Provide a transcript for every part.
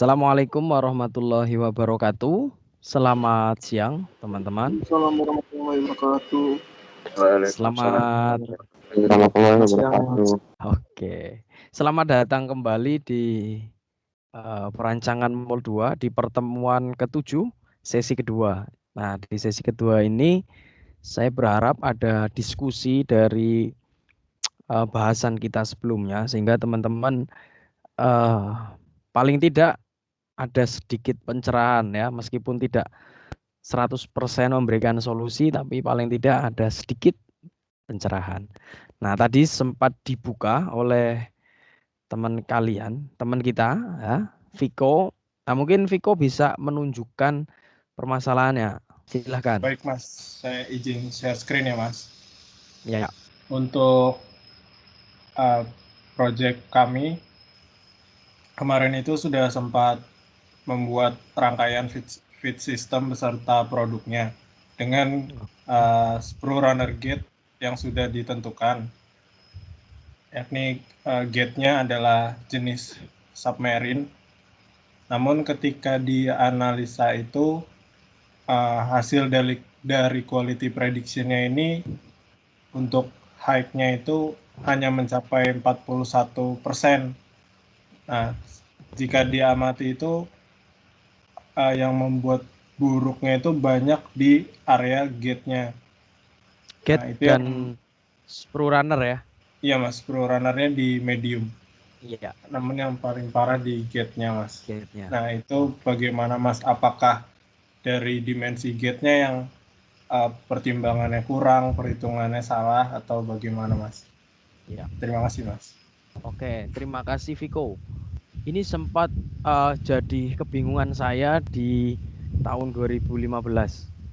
Assalamualaikum warahmatullahi wabarakatuh. Selamat siang, teman-teman. Assalamualaikum warahmatullahi wabarakatuh. Waalaikumsalam Selamat warahmatullahi Siang, wabarakatuh. Oke. Selamat datang kembali di perancangan Mol 2 di pertemuan ke-7, sesi kedua. Nah, di sesi kedua ini saya berharap ada diskusi dari bahasan kita sebelumnya sehingga teman-teman paling tidak ada sedikit pencerahan ya, meskipun tidak 100% memberikan solusi, tapi paling tidak ada sedikit pencerahan. Nah, tadi sempat dibuka oleh teman kalian, teman kita, ya, Viko. Nah, mungkin Viko bisa menunjukkan permasalahannya. Silahkan. baik Mas, saya izin share screen ya Mas. Ya, Untuk project kami kemarin itu sudah sempat membuat rangkaian feed system beserta produknya dengan sprue runner gate yang sudah ditentukan, yakni gate-nya adalah jenis submarine. Namun ketika dianalisa itu hasil dari quality prediction-nya ini untuk height-nya itu hanya mencapai 41%. Nah, jika diamati itu yang membuat buruknya itu banyak di area gate-nya. gate Nah, itu dan yang sprue runner ya. iya Mas, sprue runner-nya di medium. Iya, Namun yang paling parah di gate-nya Mas. gate-nya. Nah, itu bagaimana Mas? Apakah dari dimensi gate-nya yang pertimbangannya kurang, perhitungannya salah, atau bagaimana Mas? Iya. Terima kasih Mas. Oke, terima kasih Viko. Ini sempat jadi kebingungan saya di tahun 2015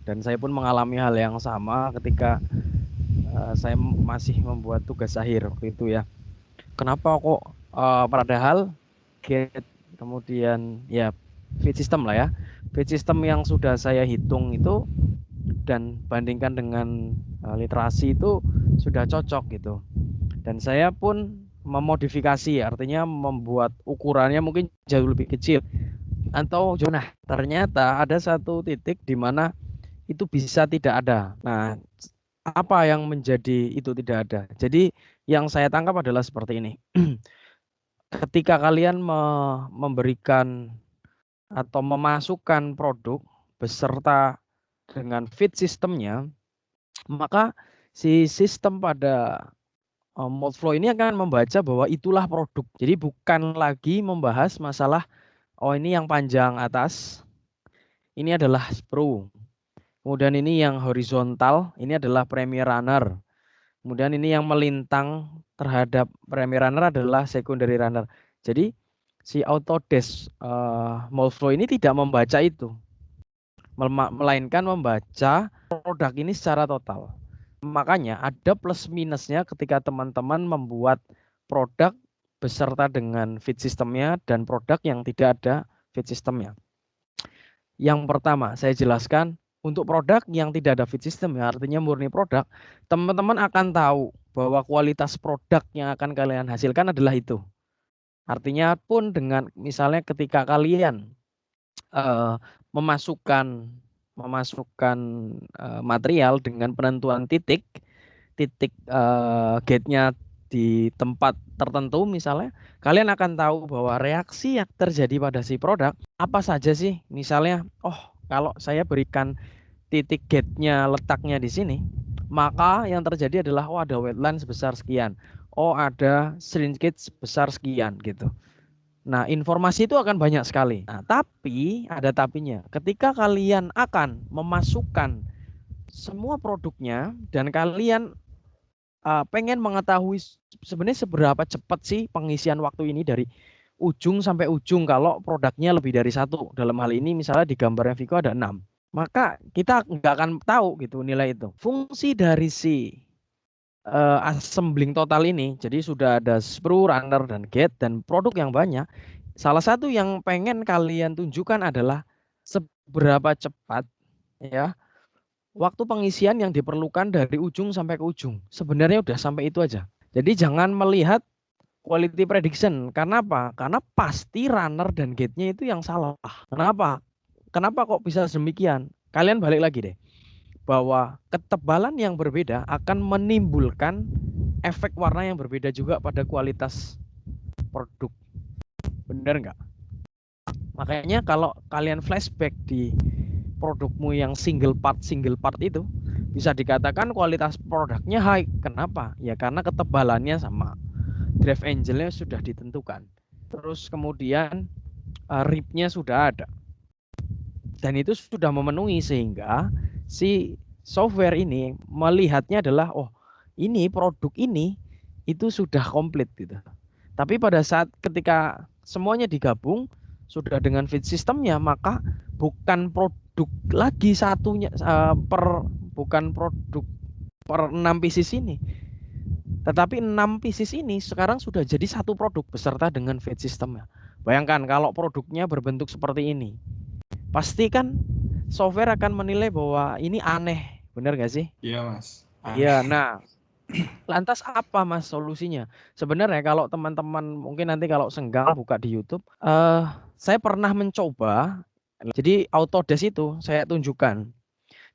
dan saya pun mengalami hal yang sama ketika saya masih membuat tugas akhir waktu itu ya. Kenapa kok padahal gate kemudian ya feed system lah ya. Feed system yang sudah saya hitung itu dan bandingkan dengan literasi itu sudah cocok gitu. Dan saya pun memodifikasi, artinya membuat ukurannya mungkin jauh lebih kecil atau jauh. Nah, ternyata ada satu titik di mana itu bisa tidak ada. Nah, apa yang menjadi itu tidak ada? Jadi yang saya tangkap adalah seperti ini. Ketika kalian memberikan atau memasukkan produk beserta dengan feed sistemnya, maka si sistem pada Moldflow ini akan membaca bahwa itulah produk. Jadi bukan lagi membahas masalah oh ini yang panjang atas, ini adalah sprue. Kemudian ini yang horizontal, ini adalah premier runner. Kemudian ini yang melintang terhadap premier runner adalah secondary runner. Jadi si Autodesk Moldflow ini tidak membaca itu, melainkan membaca produk ini secara total. Makanya ada plus minusnya ketika teman-teman membuat produk beserta dengan feed systemnya dan produk yang tidak ada feed systemnya. Yang pertama saya jelaskan, untuk produk yang tidak ada feed system ya, artinya murni produk, teman-teman akan tahu bahwa kualitas produk yang akan kalian hasilkan adalah itu. Artinya pun dengan misalnya ketika kalian memasukkan material dengan penentuan titik gate-nya di tempat tertentu misalnya, kalian akan tahu bahwa reaksi yang terjadi pada si produk apa saja sih. Misalnya, oh kalau saya berikan titik gate-nya letaknya di sini, maka yang terjadi adalah oh ada wetland sebesar sekian, oh ada shrinkage sebesar sekian gitu. Nah, informasi itu akan banyak sekali. Nah, tapi ada tapinya. Ketika kalian akan memasukkan semua produknya dan kalian pengen mengetahui sebenarnya seberapa cepat sih pengisian waktu ini dari ujung sampai ujung kalau produknya lebih dari satu. Dalam hal ini misalnya di gambarnya Viko ada 6. Maka kita nggak akan tahu gitu nilai itu. Fungsi dari si assembling total ini, jadi sudah ada sprue, runner, dan gate, dan produk yang banyak. Salah satu yang pengen kalian tunjukkan adalah seberapa cepat ya waktu pengisian yang diperlukan dari ujung sampai ke ujung. Sebenarnya udah sampai itu aja. Jadi jangan melihat quality prediction. Karena apa? Karena pasti runner dan gate-nya itu yang salah. Kenapa? Kenapa kok bisa demikian? Kalian balik lagi deh. Bahwa ketebalan yang berbeda akan menimbulkan efek warna yang berbeda juga pada kualitas produk. Benar nggak? Makanya kalau kalian flashback di produkmu yang single part itu, bisa dikatakan kualitas produknya high. Kenapa? Ya karena ketebalannya sama. Drive angle-nya sudah ditentukan. Terus kemudian rib-nya sudah ada. Dan itu sudah memenuhi sehingga si software ini melihatnya adalah oh ini produk ini itu sudah komplit gitu. Tapi pada saat ketika semuanya digabung sudah dengan feed sistemnya maka bukan produk lagi satunya bukan produk per 6 pieces ini. Tetapi 6 pieces ini sekarang sudah jadi satu produk beserta dengan feed sistemnya. Bayangkan kalau produknya berbentuk seperti ini. Pasti kan software akan menilai bahwa ini aneh, benar nggak sih? Iya Mas. Iya, nah lantas apa Mas solusinya? Sebenarnya kalau teman-teman mungkin nanti kalau senggang buka di YouTube, saya pernah mencoba. Jadi Autodesk itu saya tunjukkan.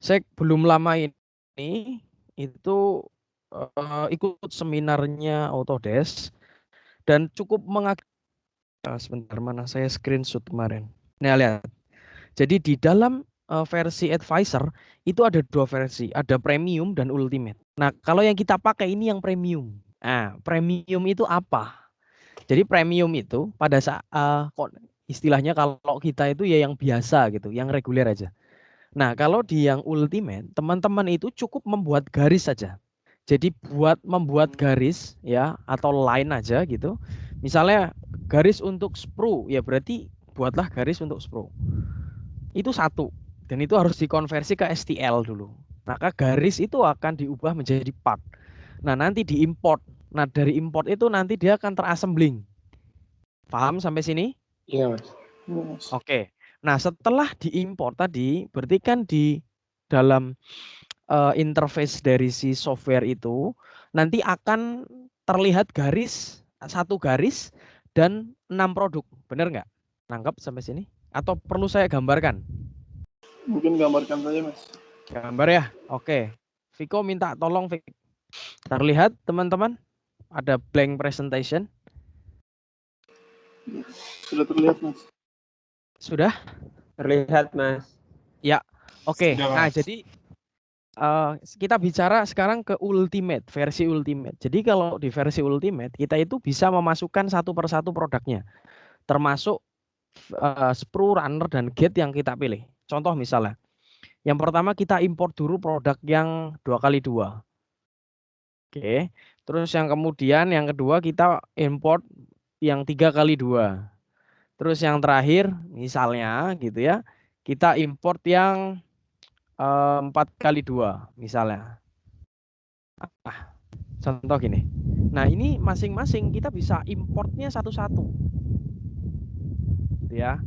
Saya belum lama ini itu ikut seminarnya Autodesk dan cukup sebentar mana saya screenshot kemarin. Nah lihat. Jadi di dalam versi advisor itu ada 2 versi, ada premium dan ultimate. Nah, kalau yang kita pakai ini yang premium. Nah, premium itu apa? Jadi premium itu pada saat istilahnya kalau kita itu ya yang biasa gitu, yang reguler aja. Nah, kalau di yang ultimate, teman-teman itu cukup membuat garis saja. Jadi membuat garis ya atau line aja gitu. Misalnya garis untuk sprue ya berarti buatlah garis untuk sprue. Itu satu dan itu harus dikonversi ke STL dulu. Maka garis itu akan diubah menjadi part. Nah nanti diimport. Nah dari import itu nanti dia akan terassembling. Paham sampai sini? Iya Mas. Oke. Nah setelah diimport tadi berarti kan di dalam interface dari si software itu nanti akan terlihat satu garis dan 6 produk. Benar nggak? Nangkep sampai sini? Atau perlu saya gambarkan? Mungkin gambarkan saja Mas. Gambar ya? Oke. Viko minta tolong Viko. Terlihat teman-teman? Ada blank presentation. Sudah terlihat Mas. Sudah? Terlihat Mas. Ya. Oke. Sudah, Nah Mas. jadi kita bicara sekarang ke ultimate, versi ultimate. Jadi kalau di versi ultimate kita itu bisa memasukkan satu persatu produknya. Termasuk sprue, runner, dan gate yang kita pilih. Contoh misalnya. Yang pertama kita import dulu produk yang 2x2. Oke. Terus yang kemudian yang kedua kita import yang 3x2. Terus yang terakhir misalnya gitu ya. Kita import yang 4x2 misalnya. Contoh gini. Nah, ini masing-masing kita bisa importnya satu-satu. Gitu ya.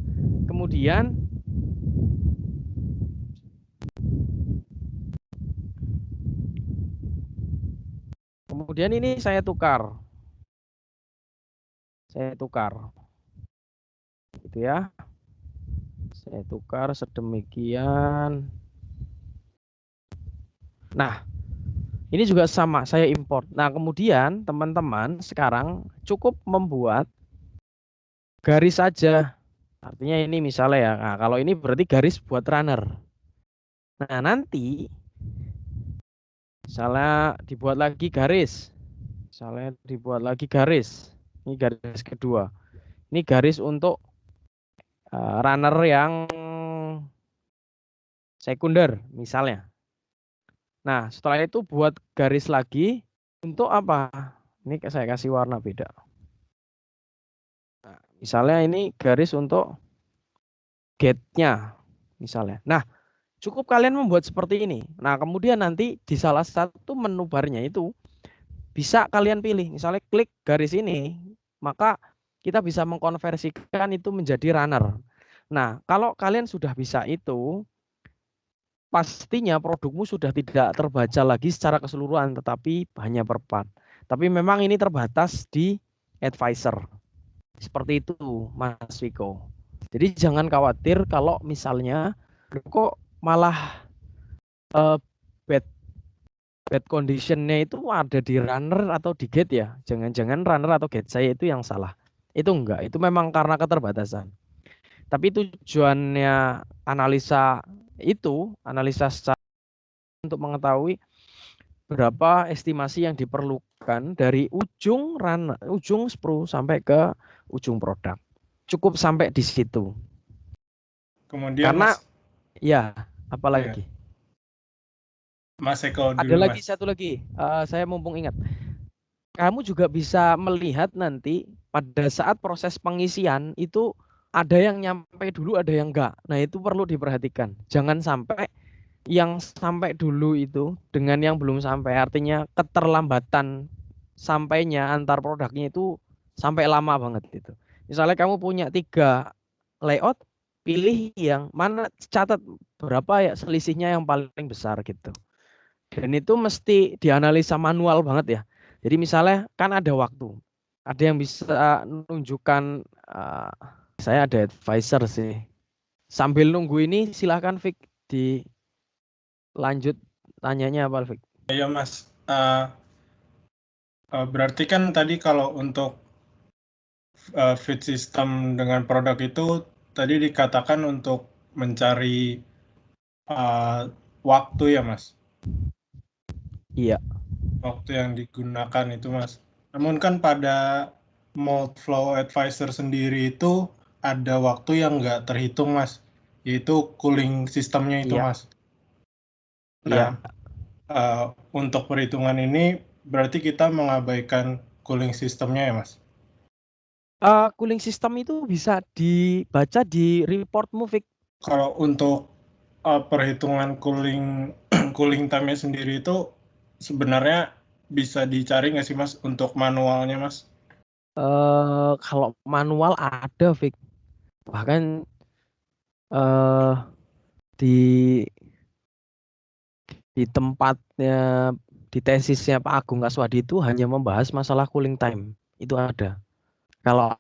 Kemudian ini saya tukar. Gitu ya. Saya tukar sedemikian. Nah, ini juga sama, saya import. Nah, kemudian teman-teman sekarang cukup membuat garis saja. Artinya ini misalnya ya, nah, kalau ini berarti garis buat runner. Nah, nanti misalnya dibuat lagi garis. Ini garis kedua. Ini garis untuk runner yang sekunder misalnya. Nah, setelah itu buat garis lagi untuk apa? Ini saya kasih warna beda. Nah, misalnya ini garis untuk gate-nya misalnya. Nah, cukup kalian membuat seperti ini. Nah, kemudian nanti di salah satu menu barnya itu bisa kalian pilih. Misalnya klik garis ini, maka kita bisa mengkonversikan itu menjadi runner. Nah, kalau kalian sudah bisa itu, pastinya produkmu sudah tidak terbaca lagi secara keseluruhan, tetapi hanya per part. Tapi memang ini terbatas di advisor. Seperti itu, Mas Viko. Jadi jangan khawatir kalau misalnya kok malah bad conditionnya itu ada di runner atau di gate ya. Jangan-jangan runner atau gate saya itu yang salah. Itu enggak, itu memang karena keterbatasan. Tapi tujuannya analisa secara untuk mengetahui berapa estimasi yang diperlukan dari ujung sprue sampai ke ujung produk. Cukup sampai di situ. Kemudian Karena Mas, ya, apalagi? Mas Eko Ada dulu lagi Mas. satu lagi. Saya mumpung ingat. Kamu juga bisa melihat nanti pada saat proses pengisian itu ada yang nyampe dulu, ada yang enggak. Nah, itu perlu diperhatikan. Jangan sampai yang sampai dulu itu dengan yang belum sampai. Artinya keterlambatan sampainya antar produknya itu sampai lama banget itu. Misalnya kamu punya 3 layout, pilih yang mana, catat berapa ya selisihnya yang paling besar gitu. Dan itu mesti dianalisa manual banget ya. Jadi misalnya kan ada waktu. Ada yang bisa menunjukkan, saya ada advisor sih. Sambil nunggu ini silahkan Vic dilanjut tanyanya apa Vic? Ya Mas, berarti kan tadi kalau untuk feed system dengan produk itu tadi dikatakan untuk mencari waktu ya Mas? Iya. Waktu yang digunakan itu Mas. Namun kan pada mold flow advisor sendiri itu ada waktu yang nggak terhitung Mas, yaitu cooling sistemnya itu Iya. Mas. Iya. Nah, untuk perhitungan ini berarti kita mengabaikan cooling sistemnya ya Mas? Cooling system itu bisa dibaca di report Vic. Kalau untuk perhitungan cooling time-nya sendiri itu sebenarnya bisa dicari nggak sih Mas untuk manualnya Mas? Kalau manual ada Vic. Bahkan di tempatnya, di tesisnya Pak Agung Kaswadi itu hanya membahas masalah cooling time. Itu ada. Kalau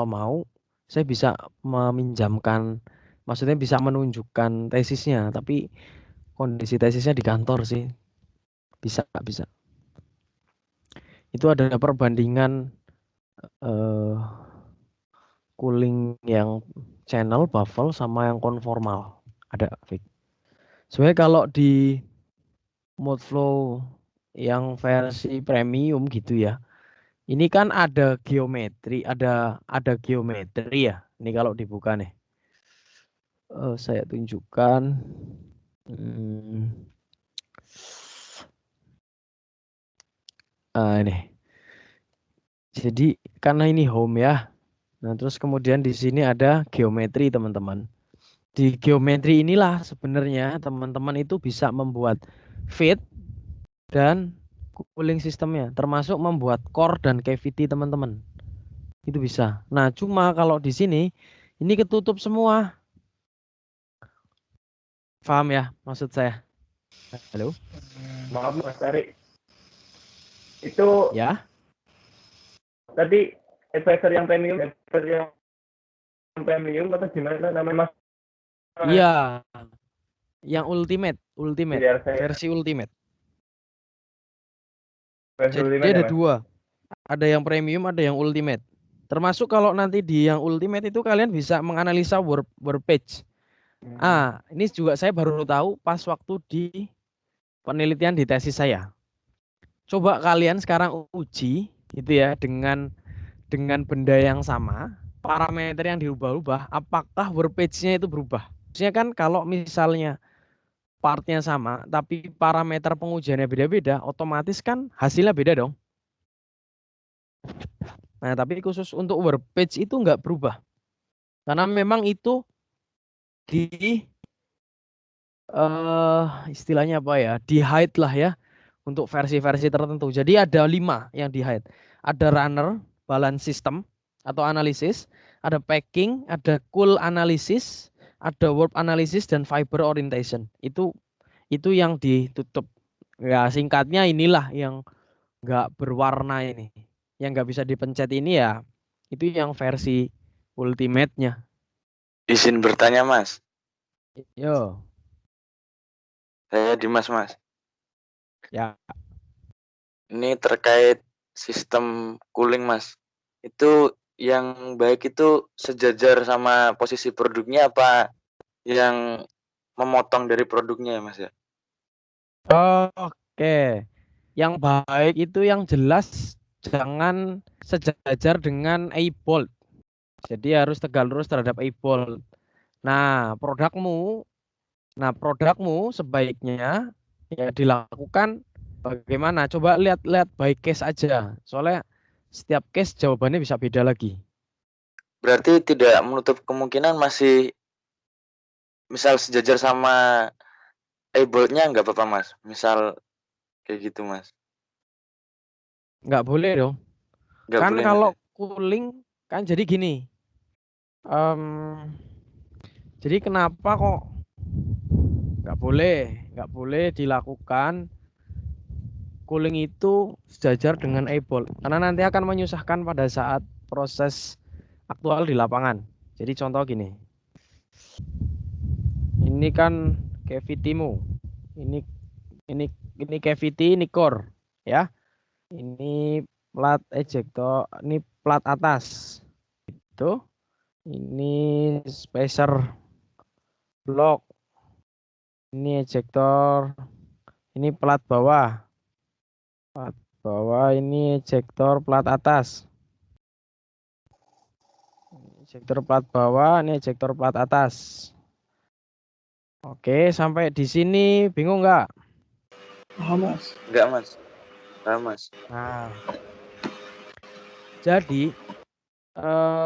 mau, saya bisa meminjamkan, maksudnya bisa menunjukkan tesisnya, tapi kondisi tesisnya di kantor sih. Bisa. Itu ada perbandingan cooling yang channel, baffle, sama yang konformal. Ada, Vic. Sebenarnya kalau di mode flow yang versi premium gitu ya, ini kan ada geometri ya. Ini kalau dibuka nih, saya tunjukkan. Ini. Jadi karena ini home ya. Nah, terus kemudian di sini ada geometri teman-teman. Di geometri inilah sebenarnya teman-teman itu bisa membuat feed dan cooling sistemnya, termasuk membuat core dan cavity teman-teman. Itu bisa. Nah, cuma kalau di sini ini ketutup semua. Paham ya maksud saya? Halo? Maaf Mas Ari. Itu Ya. tadi advisor yang premium atau gimana namanya Mas? Iya. Yang ultimate Biar saya versi ultimate. versi Jadi ultimate ya, ada Mas? 2. Ada yang premium, ada yang ultimate. Termasuk kalau nanti di yang ultimate itu kalian bisa menganalisa word page. Ini juga saya baru tahu pas waktu di penelitian di tesis saya. Coba kalian sekarang uji gitu ya dengan benda yang sama, parameter yang diubah-ubah, apakah word page-nya itu berubah? Maksudnya kan kalau misalnya partnya sama, tapi parameter pengujiannya beda-beda, otomatis kan hasilnya beda dong. Nah, tapi khusus untuk word page itu nggak berubah. Karena memang itu di istilahnya apa ya? Di hide lah ya untuk versi-versi tertentu. Jadi ada 5 yang di hide. Ada runner, balance system atau analisis, ada packing, ada cool analysis, ada warp analysis dan fiber orientation. Itu yang ditutup. Ya, singkatnya inilah yang nggak berwarna ini. yang nggak bisa dipencet ini ya itu yang versi ultimate-nya. Izin bertanya, Mas. Yo, Saya Dimas, Mas. ya. Ini terkait sistem cooling, Mas. Itu yang baik itu sejajar sama posisi produknya apa yang memotong dari produknya ya, Mas ya? Oke. Yang baik itu yang jelas jangan sejajar dengan A-bolt. Jadi harus tegak lurus terhadap A-bolt. Nah, produkmu sebaiknya ya dilakukan bagaimana? Coba lihat by case aja. Soalnya setiap case jawabannya bisa beda lagi. Berarti tidak menutup kemungkinan masih misal sejajar sama A-bolt-nya nggak apa-apa, Mas. Misal kayak gitu, Mas. Nggak boleh dong. Nggak Kan boleh, Mas kalau ya? cooling kan jadi gini. Em, jadi kenapa kok nggak boleh dilakukan cooling itu sejajar dengan A-bolt karena nanti akan menyusahkan pada saat proses aktual di lapangan. Jadi contoh gini, ini kan cavity-mu, ini ini ini cavity, ini core, ya. Ini plat ejector, ini plat atas, itu. Ini spacer block, ini ejector, ini plat bawah, ini ejector plat atas. Ejector plat bawah, ini ejector plat atas. Oke, sampai di sini bingung nggak? Paham, Mas. Nggak, Mas. Paham, Mas. Nah, jadi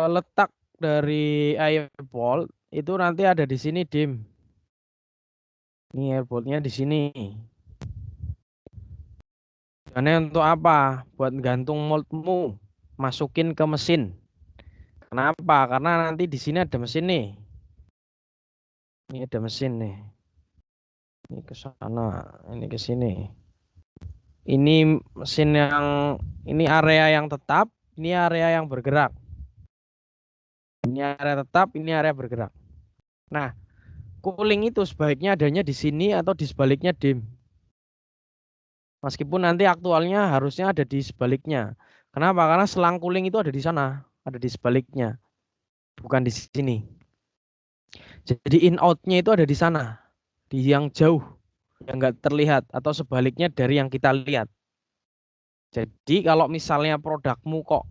letak dari airbolt itu nanti ada di sini, Dim. Ini airboltnya di sini. Tujuannya untuk apa? Buat gantung moldmu, masukin ke mesin. Kenapa? Karena nanti di sini ada mesin nih. Ini ada mesin nih. Ini ke sana, ini ke sini. Ini mesin ini area yang tetap, ini area yang bergerak. Ini area tetap, ini area bergerak. Nah, cooling itu sebaiknya adanya di sini atau di sebaliknya, Dim. Meskipun nanti aktualnya harusnya ada di sebaliknya. Kenapa? Karena selang cooling itu ada di sana, ada di sebaliknya, bukan di sini. Jadi in out-nya itu ada di sana, di yang jauh, yang nggak terlihat, atau sebaliknya dari yang kita lihat. Jadi kalau misalnya produkmu kok,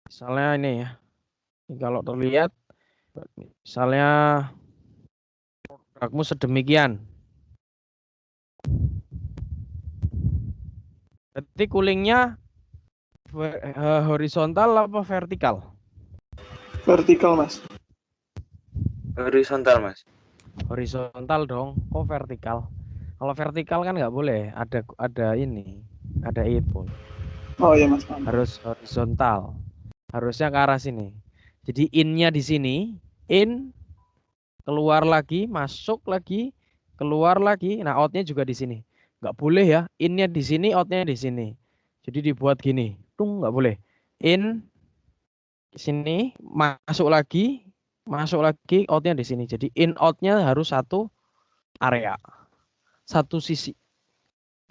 misalnya ini ya, ini kalau terlihat, misalnya produkmu sedemikian. Berarti coolingnya horizontal apa vertikal? Vertikal, Mas. Horizontal, Mas. Horizontal dong, kok vertikal? Kalau vertikal kan nggak boleh, ada ini, ada earphone. Oh iya, Mas. Paham. Harus horizontal, harusnya ke arah sini. Jadi in-nya di sini, in, keluar lagi, masuk lagi, keluar lagi. Nah out-nya juga di sini. Nggak boleh ya, in-nya di sini, out-nya di sini. Jadi dibuat gini, tung nggak boleh. In sini, masuk lagi, out-nya di sini. Jadi in out-nya harus satu area, satu sisi.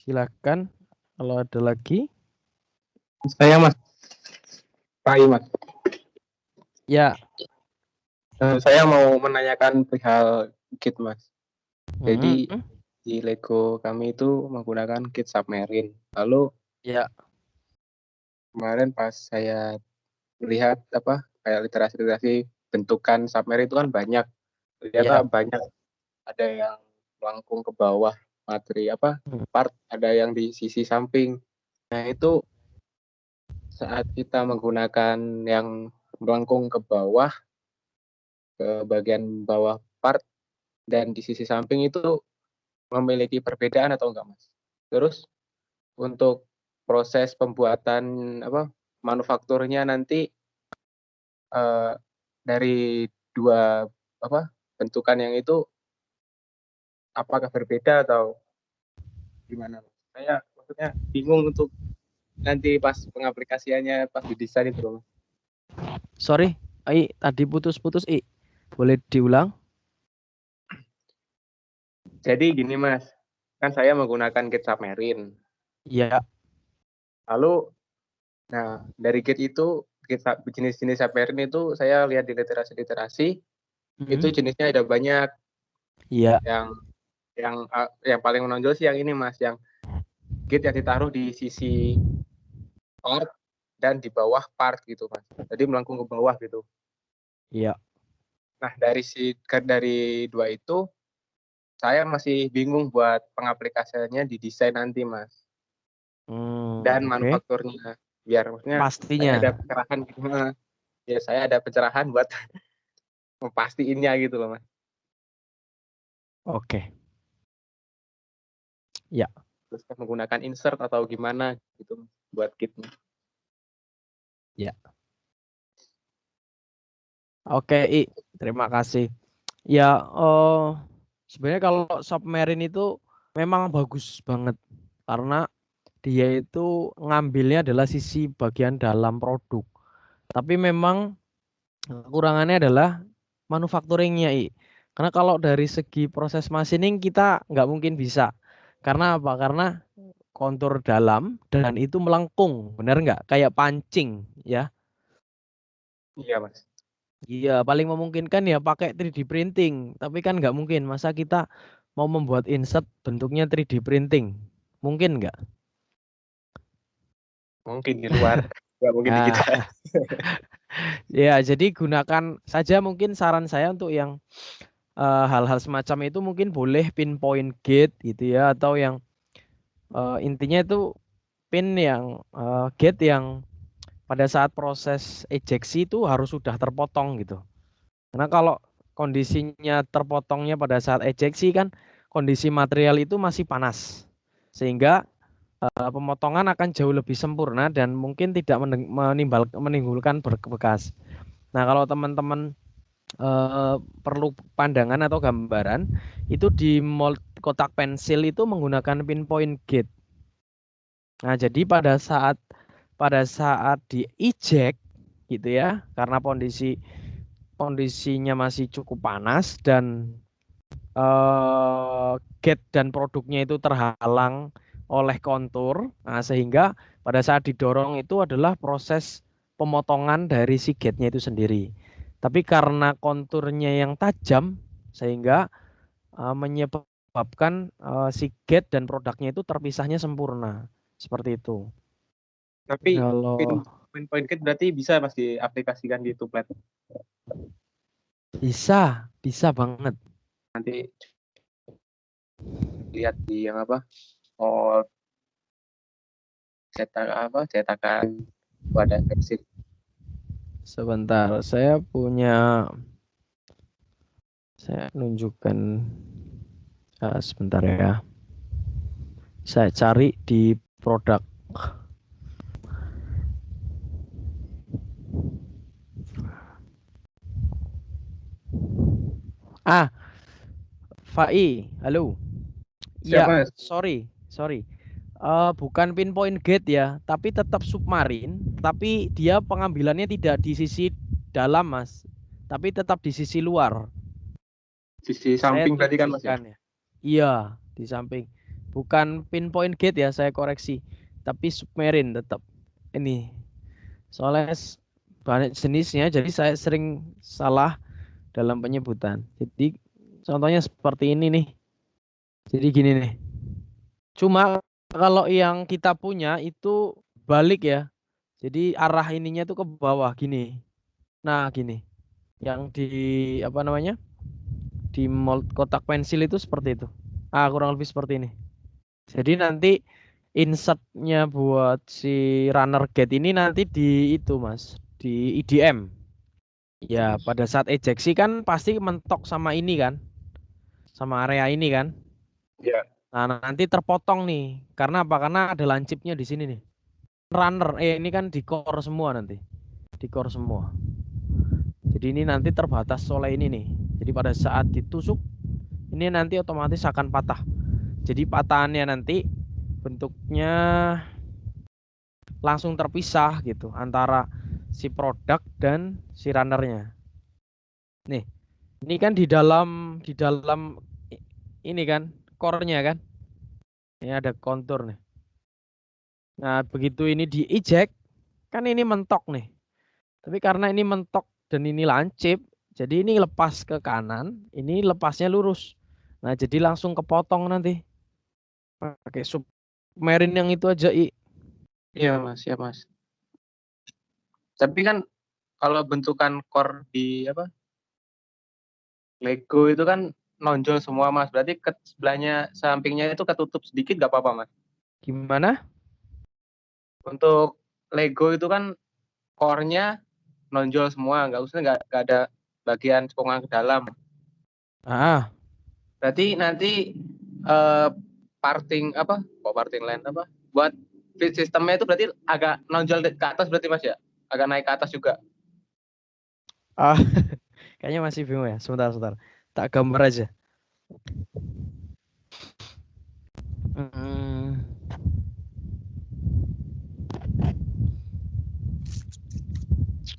Silakan kalau ada lagi. Saya Mas Pai, Mas. Ya. Saya mau menanyakan perihal kit, Mas. Jadi Hmm. di Lego kami itu menggunakan kit submarine. Lalu Ya. kemarin pas saya melihat kayak literasi bentukan submarine itu kan banyak. Ternyata Ya. banyak, ada yang melengkung ke bawah materi part, ada yang di sisi samping. Nah, itu saat kita menggunakan yang melengkung ke bawah, ke bagian bawah part dan di sisi samping itu memiliki perbedaan atau enggak, Mas? Terus untuk proses pembuatan manufakturnya nanti dari dua bentukan yang itu apakah berbeda atau gimana? Saya maksudnya bingung untuk nanti pas pengaplikasiannya pas didesain itu loh. Sorry, tadi putus-putus, boleh diulang? Jadi gini Mas, kan saya menggunakan Git Submarine. Iya. Lalu, nah dari Git itu jenis-jenis Submarine itu saya lihat di literasi itu jenisnya ada banyak. Iya. Yang paling menonjol sih yang ini Mas, yang Git yang ditaruh di sisi part dan di bawah part gitu Mas. Jadi melengkung ke bawah gitu. Iya. Nah dari dua itu saya masih bingung buat pengaplikasiannya di desain nanti Mas. Dan manufakturnya biar maksudnya pastinya saya ada pencerahan gitu. Ya saya ada pencerahan buat memastiinnya gitu loh Mas. Oke. Ya. Terus menggunakan insert atau gimana gitu buat kitnya. Ya. Oke, terima kasih. Ya, sebenarnya kalau Submarine itu memang bagus banget karena dia itu ngambilnya adalah sisi bagian dalam produk. Tapi memang kekurangannya adalah manufacturingnya, Karena kalau dari segi proses machining kita nggak mungkin bisa. Karena apa? Karena kontur dalam dan itu melengkung, benar nggak? Kayak pancing, ya. Iya Mas. Iya, paling memungkinkan ya pakai 3D printing. Tapi kan nggak mungkin. Masa kita mau membuat insert bentuknya 3D printing? Mungkin nggak? Mungkin di luar, nggak mungkin di kita. Ya, jadi gunakan saja mungkin saran saya untuk yang hal-hal semacam itu mungkin boleh pinpoint gate gitu ya. Atau yang intinya itu pin yang gate yang pada saat proses ejeksi itu harus sudah terpotong gitu. Karena kalau kondisinya terpotongnya pada saat ejeksi kan kondisi material itu masih panas. Sehingga pemotongan akan jauh lebih sempurna dan mungkin tidak menimbulkan bekas. Nah, kalau teman-teman perlu pandangan atau gambaran, itu di mold kotak pensil itu menggunakan pinpoint gate. Nah, jadi pada saat di eject gitu ya, karena kondisinya masih cukup panas dan gate dan produknya itu terhalang oleh kontur, nah sehingga pada saat didorong itu adalah proses pemotongan dari si gate-nya itu sendiri. Tapi karena konturnya yang tajam sehingga menyebabkan si gate dan produknya itu terpisahnya sempurna. Seperti itu. Tapi kalau pinpoint gate berarti bisa Mas diaplikasikan di tuplet. Bisa banget. Nanti lihat di yang apa? Oh, cetakan pada versi. Sebentar, saya nunjukkan sebentar ya. Saya cari di produk. Fai, halo. Siapa? Ya, sorry. Bukan pinpoint gate ya, tapi tetap submarine, tapi dia pengambilannya tidak di sisi dalam, Mas, tapi tetap di sisi luar. Sisi samping berarti kan Mas ya? Iya, di samping. Bukan pinpoint gate ya, saya koreksi. Tapi submarine tetap. Ini. Soalnya banyak jenisnya, jadi saya sering salah dalam penyebutan. Jadi contohnya seperti ini nih. Jadi gini nih. Cuma kalau yang kita punya itu balik ya. Jadi arah ininya tuh ke bawah gini. Nah, gini. Yang di apa namanya? Di mold kotak pensil itu seperti itu. Kurang lebih seperti ini. Jadi nanti insertnya buat si runner gate ini nanti di itu Mas, di IDM. Ya, pada saat ejeksi kan pasti mentok sama ini kan. Sama area ini kan. Iya. Nah, nanti terpotong nih. Karena apa? Karena ada lancipnya di sini nih. Runner, ini kan di core semua nanti. Di core semua. Jadi ini nanti terbatas oleh ini nih. Jadi pada saat ditusuk, ini nanti otomatis akan patah. Jadi patahannya nanti bentuknya langsung terpisah gitu antara si produk dan si runnernya. Nih, ini kan di dalam ini kan core-nya kan. Ini ada kontur nih. Nah, begitu ini di eject kan ini mentok nih. Tapi karena ini mentok dan ini lancip, jadi ini lepas ke kanan, ini lepasnya lurus. Nah, jadi langsung kepotong nanti. Pakai submarine yang itu aja, I. Iya mas, ya mas. Tapi kan kalau bentukan core di apa Lego itu kan nonjol semua mas. Berarti ke sebelahnya sampingnya itu ketutup sedikit gak apa-apa mas. Gimana? Untuk Lego itu kan core-nya nonjol semua, nggak ada bagian cekungan ke dalam. Ah, Berarti nanti parting apa? Kok parting line apa? Buat feed sistemnya itu berarti agak nonjol ke atas berarti mas ya? Agak naik ke atas juga. ah, kayaknya masih bingung ya. Sebentar. Tak gambar aja. Hmm.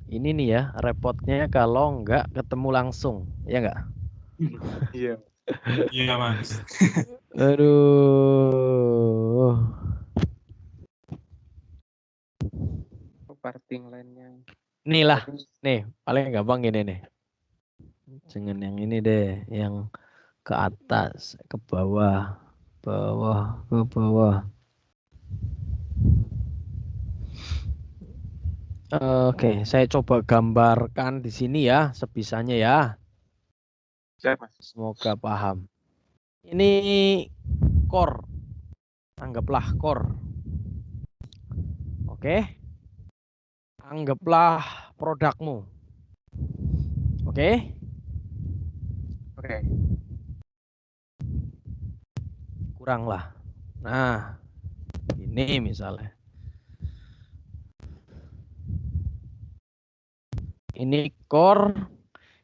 Ini nih ya, repotnya kalau nggak ketemu langsung, ya nggak? Iya. Iya mas. Aduh. Parting line-nya. Nih lah, Terus nih paling gampang gini nih. Jangan yang ini deh, yang ke atas, ke bawah, ke bawah. Oke, saya coba gambarkan di sini ya, sebisanya ya. siap mas. Semoga paham. Ini core, anggaplah core. Oke, anggaplah produkmu. Oke, Oke. kurang lah. Nah, ini misalnya. Ini core,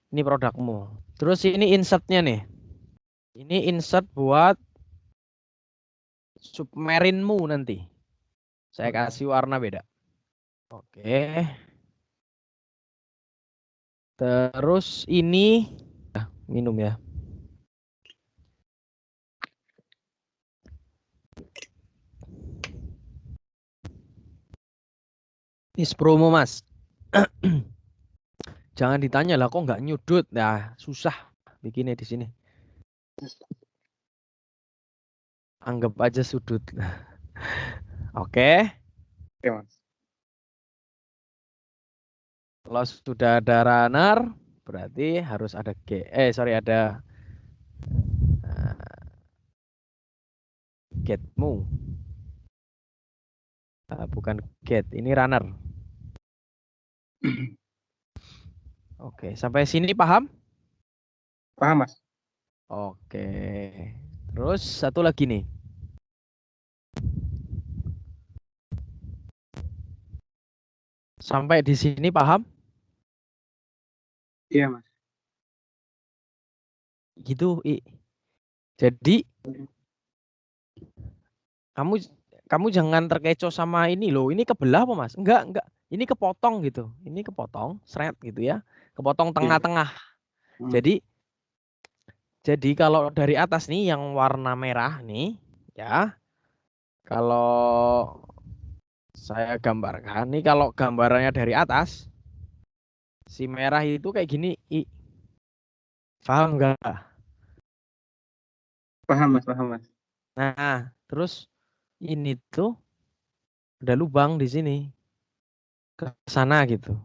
ini produkmu. Terus ini insertnya nih. Ini insert buat submarinemu nanti. Saya kasih warna beda. Oke. Terus ini minum ya. Ini promo mas. Jangan ditanya lah kok nggak nyudut. Nah susah bikinnya di sini. Anggap aja sudut. Oke. Oke mas. Kalau sudah ada runner, berarti harus ada ada getmu. Bukan get, ini runner. Oke, sampai sini paham? Paham mas. Oke. Terus satu lagi nih. Sampai di sini paham? Iya mas. Gitu, I. Jadi kamu jangan terkecoh sama ini loh. Ini kebelah apa, Mas? Enggak. Ini kepotong gitu. Ini kepotong, seret gitu ya. Kepotong tengah-tengah. Jadi kalau dari atas nih yang warna merah nih, ya. Kalau saya gambarkan nih kalau gambarannya dari atas, si merah itu kayak gini, I. Paham enggak? Paham mas. Nah, terus ini tuh ada lubang di sini ke sana gitu.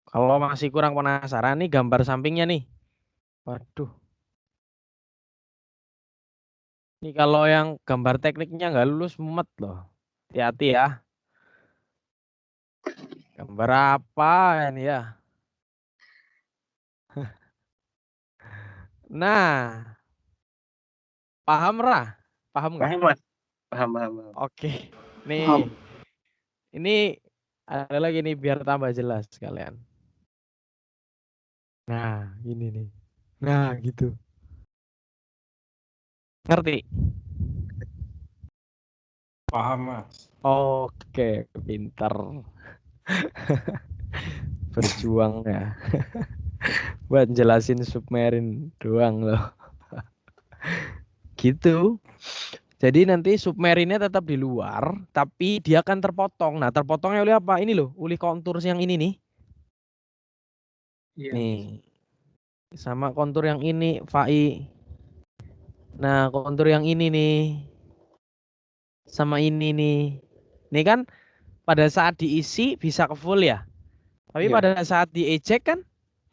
Kalau masih kurang penasaran nih gambar sampingnya nih. Waduh, ini kalau yang gambar tekniknya nggak lulus mumet loh. Hati-hati ya. Gambar apa ini ya? Nah, paham Rah? Paham nggak? Paham mas. Paham. Oke, Paham. nih, ini ada lagi nih biar tambah jelas kalian. Nah, ini nih. Nah, gitu. Ngerti? Paham, Mas. Oke, pintar. Berjuang ya. Buat jelasin submarine doang loh. Gitu. Jadi nanti submarine tetap di luar, tapi dia akan terpotong. Nah, terpotongnya oleh apa? Ini loh, oleh kontur yang ini nih. Iya. Nih. Sama kontur yang ini, Fai. Nah, kontur yang ini nih. Sama ini nih. Ini kan pada saat diisi bisa ke full ya. Tapi Iya. pada saat diejek kan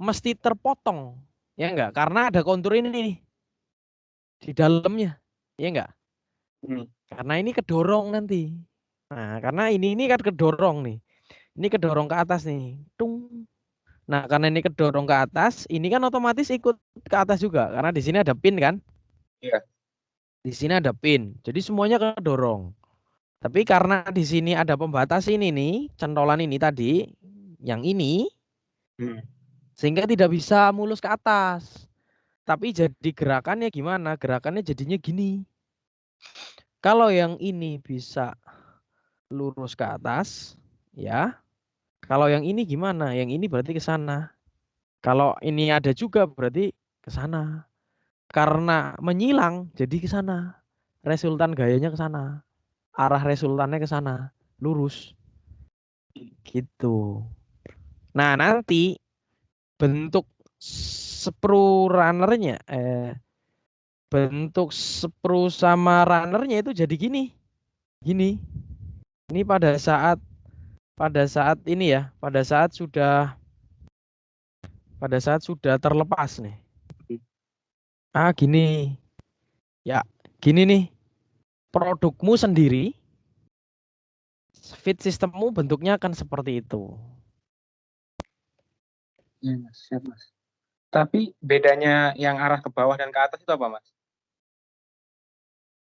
mesti terpotong. Ya enggak? Karena ada kontur ini nih di dalamnya. Ya enggak? Karena ini kedorong nanti. Nah, karena ini kan kedorong nih. Ini kedorong ke atas nih. Tung. Nah, karena ini kedorong ke atas, ini kan otomatis ikut ke atas juga karena di sini ada pin kan? Iya. Di sini ada pin. Jadi semuanya kedorong. Tapi karena di sini ada pembatas ini nih, centolan ini tadi, yang ini, sehingga tidak bisa mulus ke atas. Tapi jadi gerakannya gimana? Gerakannya jadinya gini. Kalau yang ini bisa lurus ke atas, ya. Kalau yang ini gimana? Yang ini berarti ke sana. Kalau ini ada juga berarti ke sana. Karena menyilang jadi ke sana. Resultan gayanya ke sana. Arah resultannya ke sana. Lurus. Gitu. Nah, nanti bentuk sprue runnernya bentuk sprue sama runnernya itu jadi gini. Gini. Ini pada saat ini ya, pada saat sudah terlepas nih. Ah, gini. Ya, gini nih. Produkmu sendiri, feed sistemmu bentuknya akan seperti itu. Iya, Mas. Siap, Mas. Tapi bedanya yang arah ke bawah dan ke atas itu apa, Mas?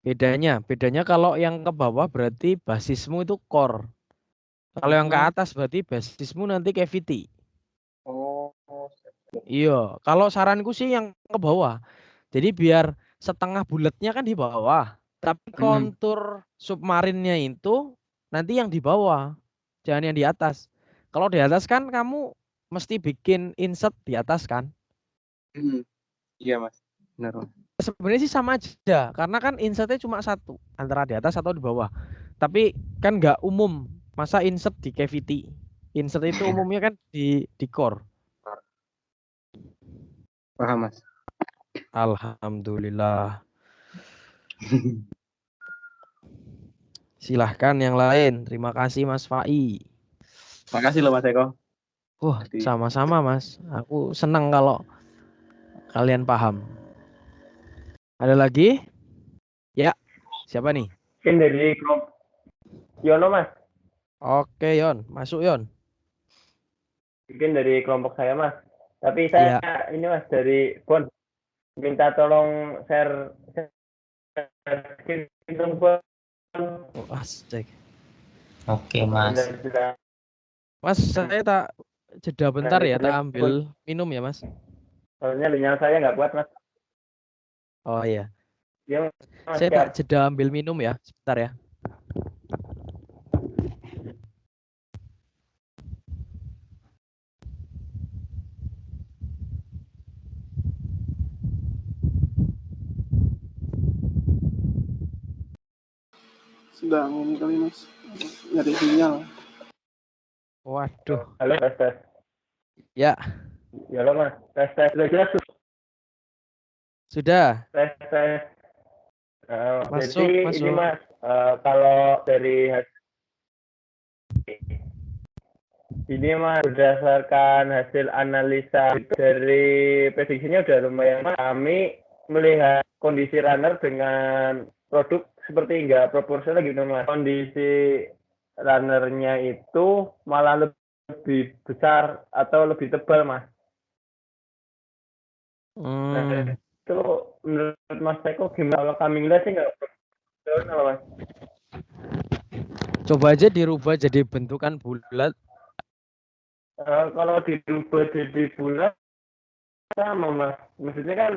Bedanya kalau yang ke bawah berarti basismu itu core. Kalau yang ke atas berarti basismu nanti cavity. Oh, Iya, kalau saranku sih yang ke bawah. Jadi biar setengah bulatnya kan di bawah, tapi kontur submarinnya itu nanti yang di bawah, jangan yang di atas. Kalau di atas kan kamu mesti bikin insert di atas kan. iya, Mas. Benar, Mas. Sebenarnya sih sama aja, karena kan insertnya cuma satu, antara di atas atau di bawah. Tapi kan nggak umum, masa insert di cavity. Insert itu umumnya kan di core. Paham, Mas. Alhamdulillah. Silahkan yang lain. Terima kasih Mas Fai. Makasih loh, Mas Eko. Sama-sama Mas. Aku senang kalau kalian paham. Ada lagi? Ya, siapa nih? Mungkin dari kelompok Yono, Mas. Oke Yon, masuk Yon. Mungkin dari kelompok saya, Mas. Tapi saya ini, Mas, dari Bon. Minta tolong share itu, Bon. Oh, asik. Oke, Mas. Mas, saya tak jeda bentar ya, tak ambil minum ya, Mas. Soalnya sinyal saya nggak kuat, Mas. Oh iya. Ya, Mas, saya tak jeda ambil minum ya, sebentar ya. Sedang ini kali Mas, nyari sinyal. Waduh. Halo, tes. Ya. Halo, Mas. Tes. Sudah jelas? Sudah. Tes. Masuk. Ini, Mas, kalau dari ini, Mas, berdasarkan hasil analisa dari prediksinya udah lumayan. Kami melihat kondisi runner dengan produk seperti nggak proporsional gitu, Mas. Kondisi runnernya itu malah lebih besar atau lebih tebal, Mas. Nah, itu menurut Mas Eko gimana? Kalau kami ngeliat sih nggak proporsional, Mas. Coba aja dirubah jadi bentukan bulat. Kalau dirubah jadi bulat sama, Mas. Maksudnya kan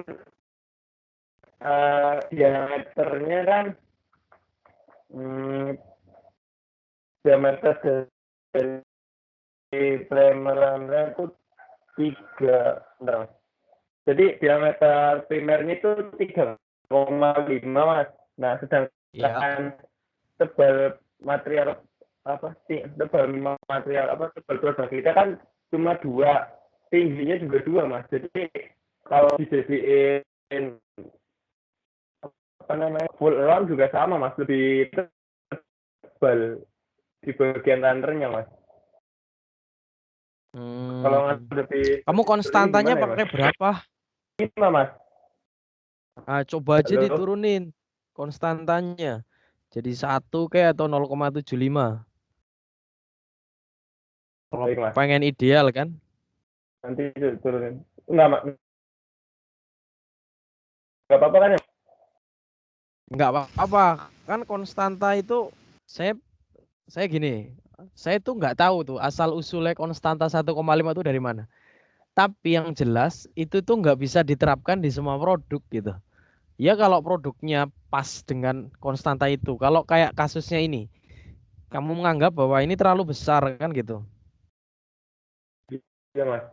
diameternya kan diameter dari primer runner itu 3, bentar, Mas. Jadi diameter primernya itu 3,5 Mas. Nah, sedangkan tebal material apa sih? Tebal material apa? Tebal produk kita kan cuma 2, tingginya juga 2 Mas. Jadi kalau dijadiin apa namanya full round juga sama Mas, lebih tebal di bagian runnernya Mas. Kalau lebih Kamu konstantanya gimana ya, pakai Mas? berapa? 5 Mas. Ah, coba aja Halo? diturunin konstantanya. Jadi 1 kayak atau 0,75. Baik, Mas. Pengen ideal kan? Nanti turunin. Enggak, Mas. Enggak apa-apa kan ya? Enggak apa-apa. Kan konstanta itu saya gini. Saya tuh nggak tahu tuh asal usulnya konstanta 1,5 itu dari mana. Tapi yang jelas itu tuh nggak bisa diterapkan di semua produk gitu. Ya kalau produknya pas dengan konstanta itu. Kalau kayak kasusnya ini, kamu menganggap bahwa ini terlalu besar kan gitu. Iya, Mas.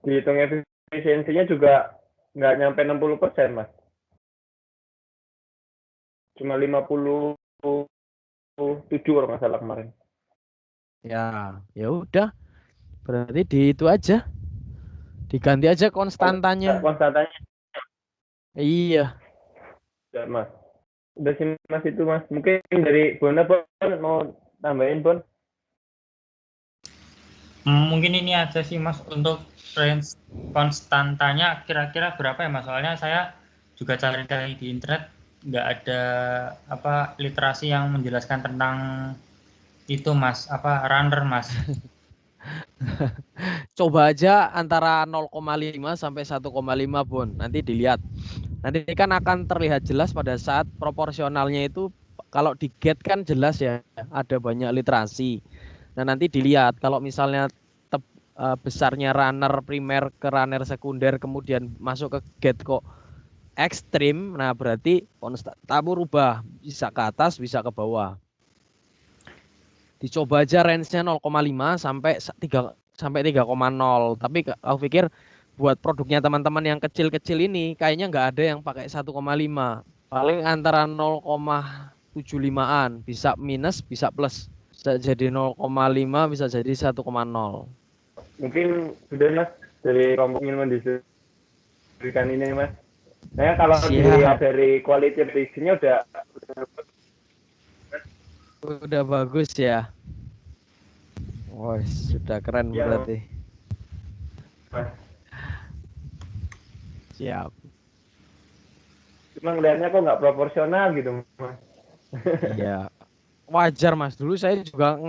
Dihitung efisiensinya juga nggak nyampe 60%, Mas. Cuma 57 kalau nggak salah kemarin. Ya udah. Berarti di itu aja. Diganti aja konstantanya. Konstantanya. Iya. Ya, Mas. Udah sih Mas itu Mas. Mungkin dari Bona mau tambahin Bon? Mungkin ini aja sih Mas untuk range konstantanya kira-kira berapa ya Mas? Soalnya saya juga cari-cari di internet nggak ada apa literasi yang menjelaskan tentang itu Mas, apa runner Mas. Coba aja antara 0,5 sampai 1,5 Bon. Nanti dilihat. Nanti kan akan terlihat jelas pada saat proporsionalnya itu kalau di gate kan jelas ya ada banyak literasi. Nah nanti dilihat kalau misalnya besarnya runner primer ke runner sekunder kemudian masuk ke gate kok ekstrim, nah berarti konstantamu rubah bisa ke atas bisa ke bawah. Dicoba aja range-nya 0,5 sampai 3 sampai 3,0. Tapi aku pikir buat produknya teman-teman yang kecil-kecil ini kayaknya nggak ada yang pakai 1,5. Paling antara 0,75-an, bisa minus, bisa plus. Bisa jadi 0,5, bisa jadi 1,0. Mungkin sudah Mas dari kelompok ingin mendistribusikan ini Mas. Nah kalau dilihat dari quality prediction-nya udah bagus ya. Wah, sudah keren ya, berarti. Mas. Siap. Cuma ngelihatnya kok nggak proporsional gitu Mas. Iya. Wajar Mas. Dulu saya juga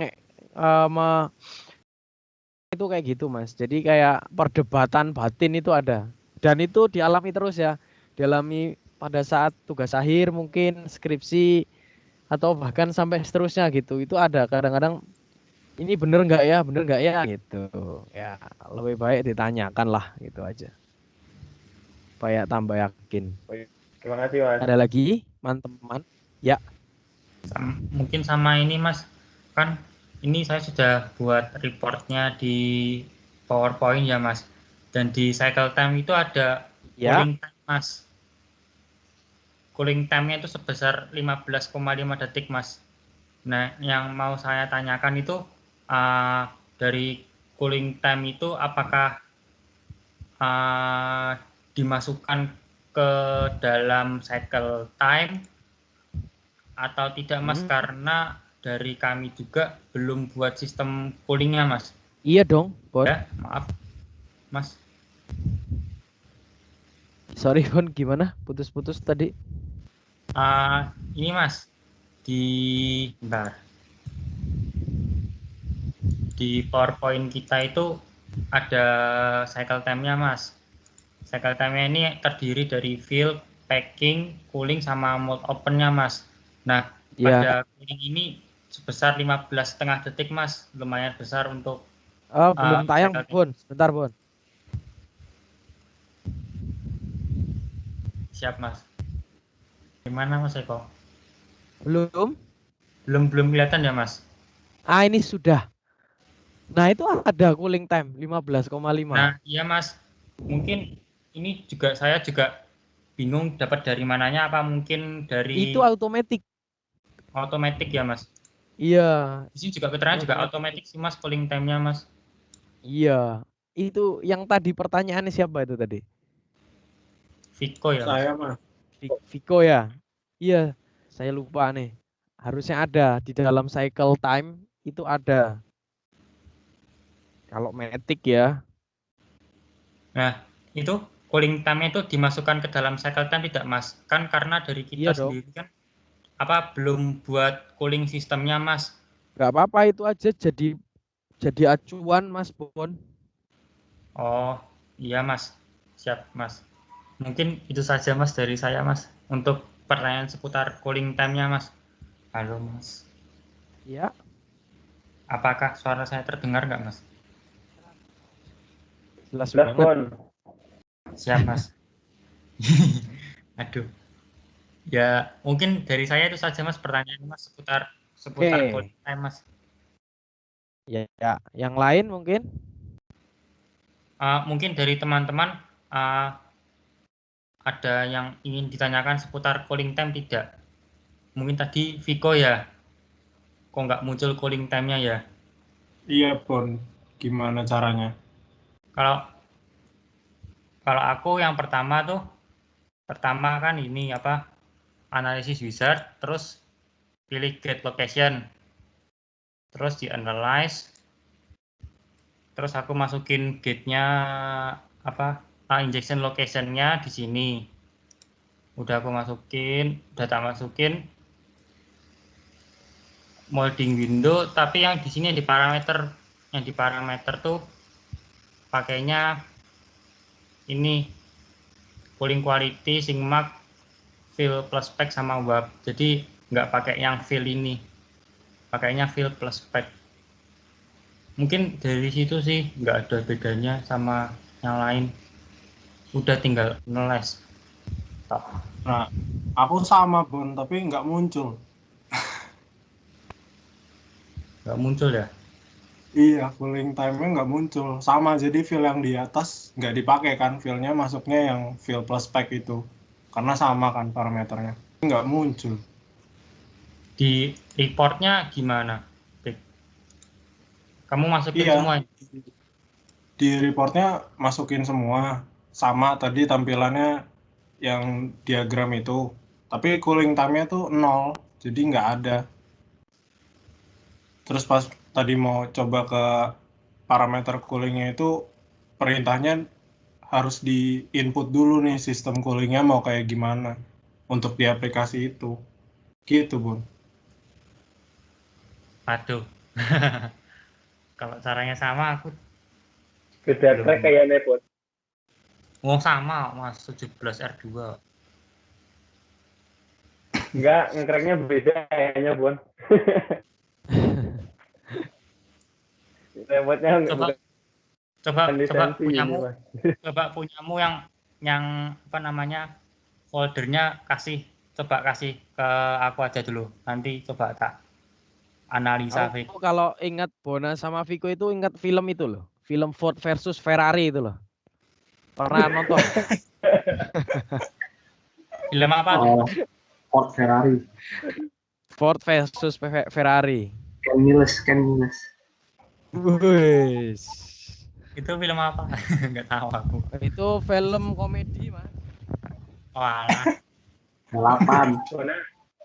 itu kayak gitu Mas. Jadi kayak perdebatan batin itu ada. Dan itu dialami terus ya. Dialami pada saat tugas akhir mungkin skripsi atau bahkan sampai seterusnya gitu. Itu ada kadang-kadang ini bener nggak ya gitu. Ya lebih baik ditanyakan lah gitu aja. Supaya tambah yakin. Terima kasih Mas. Ada lagi teman-teman? Ya. Mungkin sama ini Mas, kan ini saya sudah buat reportnya di PowerPoint ya Mas, dan di cycle time itu ada cooling time Mas. Cooling time-nya itu sebesar 15,5 detik Mas. Nah yang mau saya tanyakan itu dari cooling time itu apakah dimasukkan ke dalam cycle time atau tidak Mas, karena dari kami juga belum buat sistem coolingnya Mas. Iya dong, Bon. Ya, maaf Mas. Sorry Bon, gimana? Putus-putus tadi. Ini Mas, bentar. Di PowerPoint kita itu ada cycle time-nya Mas. Cycle time-nya ini terdiri dari fill, packing, cooling, sama mode open-nya Mas. Nah, pada cooling ini sebesar 15,5 detik Mas, lumayan besar untuk belum tayang Bon, sebentar Bon. Siap Mas. Gimana Mas Eko? Belum Belum kelihatan ya Mas? Ini sudah. Nah, itu ada cooling time 15,5. Nah, iya Mas. Mungkin ini juga saya juga bingung dapat dari mananya, apa mungkin dari Itu automatic. otomatis ya Mas. Iya, Di sini juga keterangan juga automatic. otomatis sih Mas cooling time-nya Mas. Iya. Itu yang tadi pertanyaannya siapa itu tadi? Vico ya Mas. Saya mah. Vico ya? Iya, saya lupa nih. Harusnya ada di dalam cycle time itu ada. Kalau Matic ya. Nah, itu cooling time itu dimasukkan ke dalam cycle time tidak Mas? Kan karena dari Iya kita dong. sendiri kan belum buat cooling sistemnya Mas. Nggak apa-apa itu aja jadi acuan Mas Bon. Oh, iya Mas. Siap Mas. Mungkin itu saja Mas dari saya Mas untuk pertanyaan seputar cooling time-nya Mas. Halo Mas. Ya, Apakah suara saya terdengar nggak Mas? jelas Jelas, banget. Bon. Siap Mas. Aduh. Ya, mungkin dari saya itu saja Mas pertanyaan Mas seputar Oke. cooling time Mas. Ya, yang lain mungkin? Mungkin dari teman-teman ada yang ingin ditanyakan seputar cooling time tidak? Mungkin tadi Viko ya, kok nggak muncul cooling time-nya ya? Iya, Bon. Gimana caranya? Kalau aku yang pertama kan ini analisis wizard, terus pilih get location, terus di analyze, terus aku masukin gate-nya injection location-nya di sini. Udah aku masukin, data masukin molding window, tapi yang di sini yang di parameter tuh pakainya ini cooling quality, sigmark, fill plus spec sama wap. Jadi nggak pakai yang fill ini, pakainya fill plus spec. Mungkin dari situ sih nggak ada bedanya sama yang lain. Udah tinggal ngeles. Nah, aku sama, Bon, tapi nggak muncul. Nggak muncul ya? Iya, cooling time-nya nggak muncul. Sama, jadi fill yang di atas nggak dipakai kan. Fill-nya masuknya yang fill plus spec itu. Karena sama kan parameternya. Nggak muncul. Di reportnya gimana? Kamu masukin Iya, semua? di reportnya masukin semua. Sama tadi tampilannya yang diagram itu. Tapi cooling time-nya tuh 0. Jadi nggak ada. Terus pas tadi mau coba ke parameter coolingnya itu, perintahnya harus di input dulu nih sistem coolingnya mau kayak gimana untuk di aplikasi itu. Gitu, Bun. Aduh. Kalau caranya sama aku Beda belum. track kayaknya, Bon. Oh sama Mas, 17R2. Enggak, nge-cracknya beda kayaknya, Bon. Remote-nya bukan Coba lisensi ini, punyamu, Mas. yang foldernya coba kasih ke aku aja dulu. Nanti coba tak analisa. Aku kalau ingat Bona sama Vico itu ingat film itu loh. Film Ford versus Ferrari itu loh. Pernah nonton? Film apa? Oh, Ford Ferrari. Ford versus Ferrari. Ken Miles. Wes. Itu film apa? Nggak tahu aku. Itu film komedi, Mas. Oh alah. 8.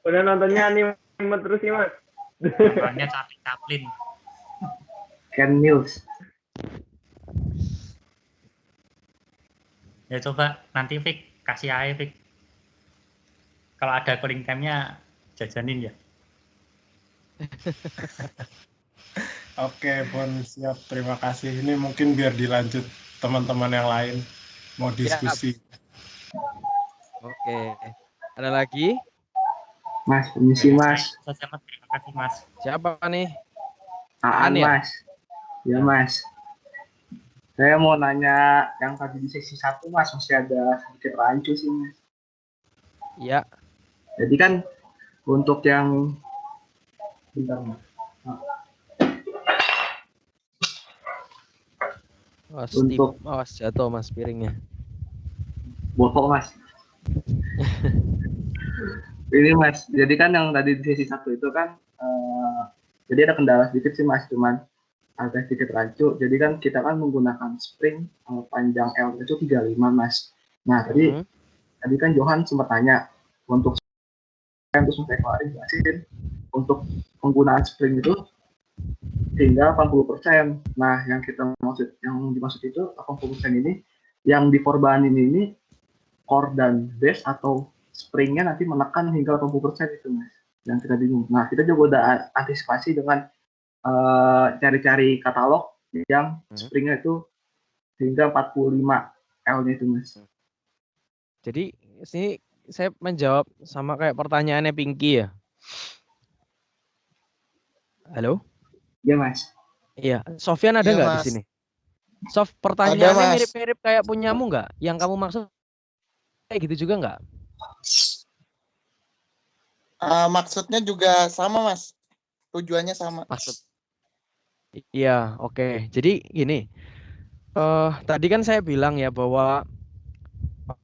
Bona nontonnya anime terus sih, Mas. Namanya Charlie Chaplin. Ken Miles. Ya coba nanti Vic kasih aja Vic. Kalau ada cooling time-nya jajanin ya. Oke, Bon, siap. Terima kasih. Ini mungkin biar dilanjut teman-teman yang lain mau diskusi. Oke. Ada lagi? Mas, permisi Mas. Terima kasih Mas. Siapa nih? Aan ya? Mas. Ya Mas. Saya mau nanya yang tadi di sesi 1 Mas, masih ada sedikit rancu sih Mas. Iya. Jadi kan untuk yang bentar Mas. Untuk Awas jatuh Mas piringnya. botol Mas. Ini Mas, jadi kan yang tadi di sesi 1 itu kan jadi ada kendala sedikit sih Mas, cuman agak sedikit rancu. Jadi kan kita kan menggunakan spring panjang L itu 35 Mas. Nah tadi kan Johan sempat tanya untuk terus saya klarifikasi untuk penggunaan spring itu hingga 80%. Nah yang dimaksud itu 80% ini yang dikorbanin ini core dan base atau springnya nanti menekan hingga 80% itu Mas, yang kita bingung. Nah kita juga udah antisipasi dengan cari-cari katalog yang springnya itu hingga 45 L-nya itu Mas. Jadi sini saya menjawab sama kayak pertanyaannya Pinky ya. Halo? Iya Mas. Iya, Sofyan ada Iya, nggak di Mas. sini? Sof, pertanyaannya Mas. mirip-mirip kayak punyamu nggak? Yang kamu maksud kayak gitu juga nggak? Maksudnya juga sama Mas. Tujuannya sama. Iya, oke. Jadi gini, tadi kan saya bilang ya bahwa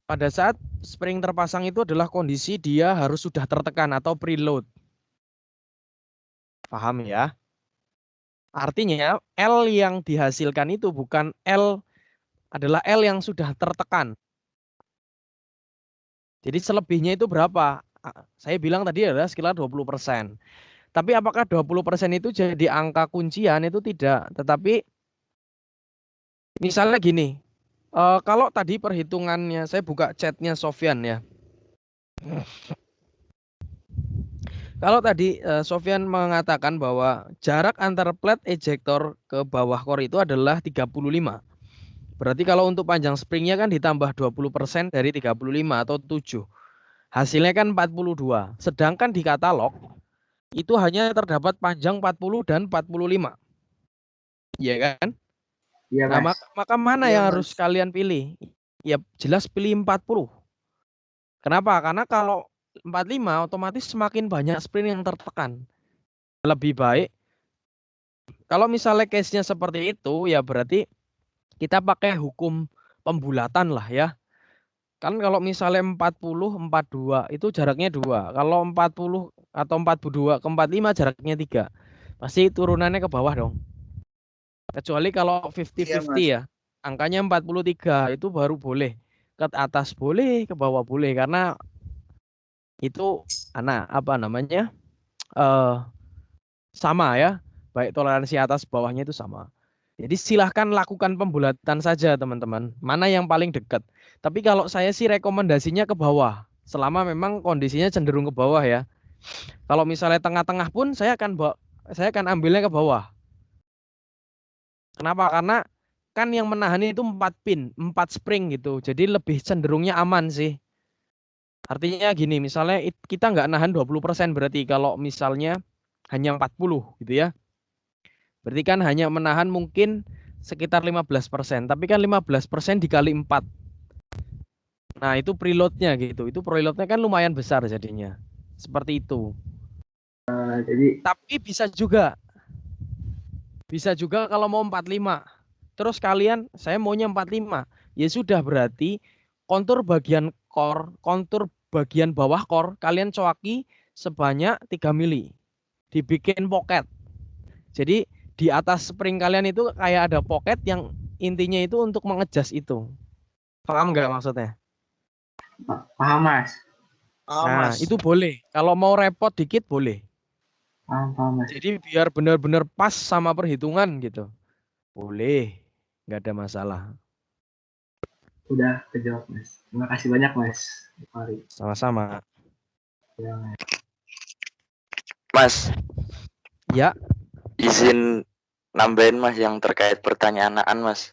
pada saat spring terpasang itu adalah kondisi dia harus sudah tertekan atau preload. Paham ya? Artinya L yang dihasilkan itu bukan adalah L yang sudah tertekan. Jadi selebihnya itu berapa? Saya bilang tadi adalah sekitar 20%. Tapi apakah 20% itu jadi angka kuncian? Itu tidak. Tetapi misalnya gini, kalau tadi perhitungannya, saya buka chatnya Sofyan ya. Kalau tadi Sofyan mengatakan bahwa jarak antar plate ejector ke bawah core itu adalah 35. Berarti kalau untuk panjang springnya kan ditambah 20% dari 35 atau 7. Hasilnya kan 42. Sedangkan di katalog itu hanya terdapat panjang 40 dan 45. Iya kan? Iya Nah, Mas. maka mana Iya, yang Mas. harus kalian pilih? Ya jelas pilih 40. Kenapa? Karena kalau 45 otomatis semakin banyak spring yang tertekan. Lebih baik kalau misalnya case-nya seperti itu ya berarti kita pakai hukum pembulatan lah ya. Kan kalau misalnya 40, 42 itu jaraknya 2. Kalau 40 atau 42 ke 45 jaraknya 3. Pasti turunannya ke bawah dong. Kecuali kalau 50-50 ya. Angkanya 43 itu baru boleh. Ke atas boleh, ke bawah boleh. Karena itu sama ya. Baik toleransi atas bawahnya itu sama. Jadi silahkan lakukan pembulatan saja teman-teman. Mana yang paling dekat. Tapi kalau saya sih rekomendasinya ke bawah. Selama memang kondisinya cenderung ke bawah ya. Kalau misalnya tengah-tengah pun saya akan ambilnya ke bawah. Kenapa? Karena kan yang menahan itu 4 pin, 4 spring gitu. Jadi lebih cenderungnya aman sih. Artinya gini, misalnya kita nggak nahan 20% berarti kalau misalnya hanya 40 gitu ya. Berarti kan hanya menahan mungkin sekitar 15%. Tapi kan 15% dikali 4. Nah itu preloadnya gitu. Itu preloadnya kan lumayan besar jadinya. Seperti itu. Tapi bisa juga kalau mau 45. Terus kalian saya maunya 45. Ya sudah berarti kontur bagian core, kontur bagian bawah core kalian coaki sebanyak 3 mili. Dibikin pocket. Jadi di atas spring kalian itu kayak ada pocket yang intinya itu untuk mengejas itu. Paham nggak maksudnya? Paham Mas. Nah itu boleh. Kalau mau repot dikit boleh. Paham Mas. Jadi biar benar-benar pas sama perhitungan gitu. Boleh. Nggak ada masalah. Udah kejawab Mas. Terima kasih banyak Mas. Sama-sama. Ya, Mas. Ya. Izin nambahin Mas yang terkait pertanyaan Mas.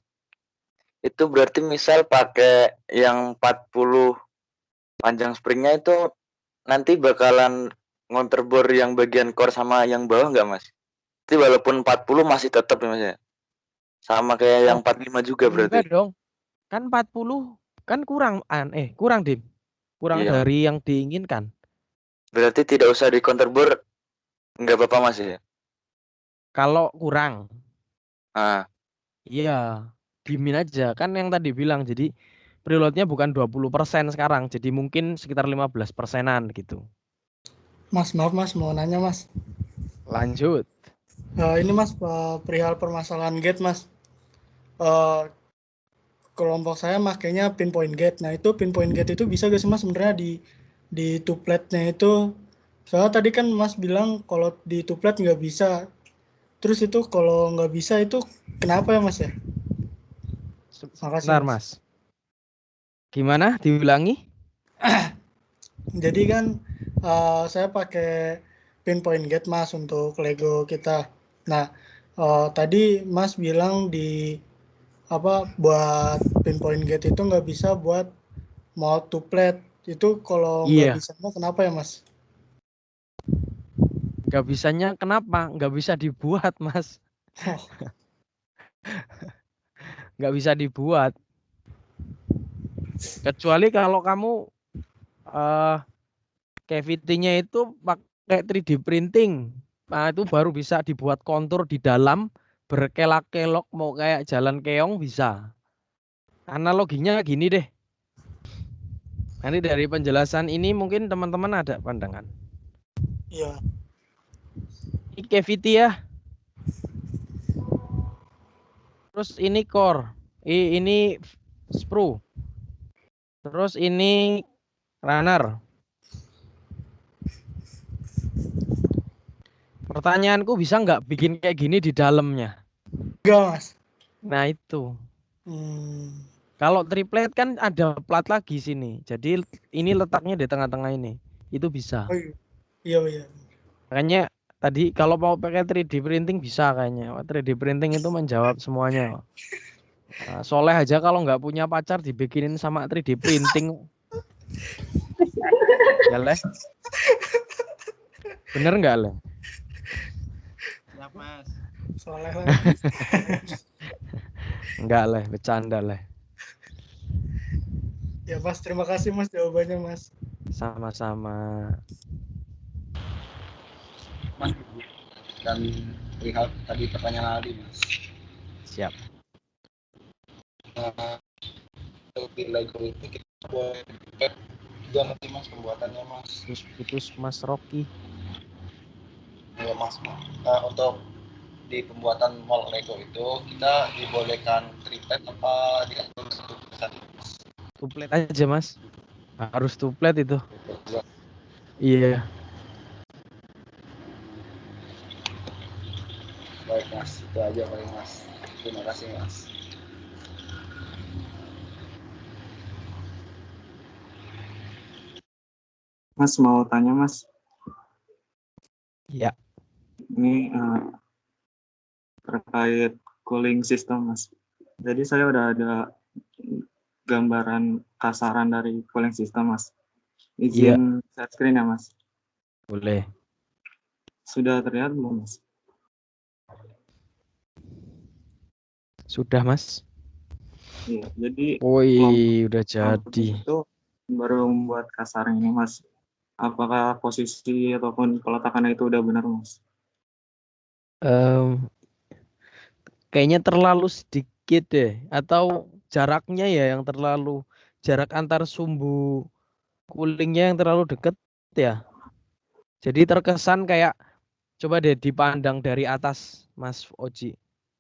Itu berarti misal pakai yang 40 panjang springnya itu nanti bakalan ngonterbor yang bagian core sama yang bawah nggak Mas? Jadi walaupun 40 masih tetap ya Mas ya? Sama kayak yang 45 juga berarti? Enggak dong. Kan 40 kan kurang Dim. Kurang iya. dari yang diinginkan. Berarti tidak usah di counterbore nggak apa-apa Mas ya? Kalau kurang. Ah. Iya. diemin aja. Kan yang tadi bilang, jadi preloadnya bukan 20% sekarang, jadi mungkin sekitar 15%-an gitu. Mas, maaf Mas, mau nanya Mas. Lanjut. Ini Mas, perihal permasalahan gate Mas. Kelompok saya makainya pinpoint gate. Nah itu pinpoint gate itu bisa gak sih Mas sebenarnya di tupletnya itu? Soalnya tadi kan Mas bilang kalau di tuplet nggak bisa. Terus itu kalau nggak bisa itu kenapa ya Mas ya? Makasih Sebentar Mas. Mas. Gimana? Diulangi? Jadi kan saya pakai pinpoint gate Mas untuk Lego kita. Nah tadi Mas bilang di buat pinpoint gate itu nggak bisa buat mold tuplet. Itu kalau nggak Iya. bisanya kenapa ya Mas? Nggak bisanya kenapa? Nggak bisa dibuat Mas. Oh. Nggak bisa dibuat. Kecuali kalau kamu cavity-nya itu pakai 3D printing. Nah, itu baru bisa dibuat kontur di dalam, berkelak-kelok mau kayak jalan keong bisa. Analoginya gini deh. Nanti dari penjelasan ini mungkin teman-teman ada pandangan. Iya. Ini cavity ya. Terus ini core. Ini sprue. Terus ini runner. Pertanyaanku, bisa nggak bikin kayak gini di dalamnya? Enggak Mas. Nah itu. Kalau triplet kan ada plat lagi sini. Jadi ini letaknya di tengah-tengah ini. Itu bisa. Oh iya. Makanya tadi kalau mau pakai 3D printing bisa kayaknya. 3D printing itu menjawab semuanya. Nah, Soleh aja kalau nggak punya pacar dibikinin sama 3D printing. Ya Leh. Bener nggak Leh? Siap Mas. Soleh lah. Enggak Leh, bercanda Leh. Ya Mas, terima kasih Mas jawabannya Mas. Sama-sama. Mas, dan lihat tadi pertanyaan Aldi Mas. Siap. Di Lego itu kita buat juga nanti Mas pembuatannya Mas. Putus Mas Rocky. Ya Mas, untuk di pembuatan mall Lego itu kita dibolehkan triplet apa diatur satu persatu? Tuplet aja Mas. Harus tuplet itu. Iya. Baik Mas, itu aja paling Mas. Terima kasih Mas. Mas mau tanya Mas. Iya. Ini terkait cooling system Mas. Jadi saya udah ada gambaran kasaran dari cooling system Mas. Izin share screen ya Mas. Boleh. Sudah terlihat belum Mas? Sudah Mas. Iya, jadi udah jadi. Itu baru membuat kasaran ini Mas. Apakah posisi ataupun peletakannya itu udah benar Mas? Kayaknya terlalu sedikit deh, atau jaraknya ya yang terlalu, jarak antar sumbu coolingnya yang terlalu dekat ya. Jadi terkesan kayak, coba deh dipandang dari atas Mas Oji.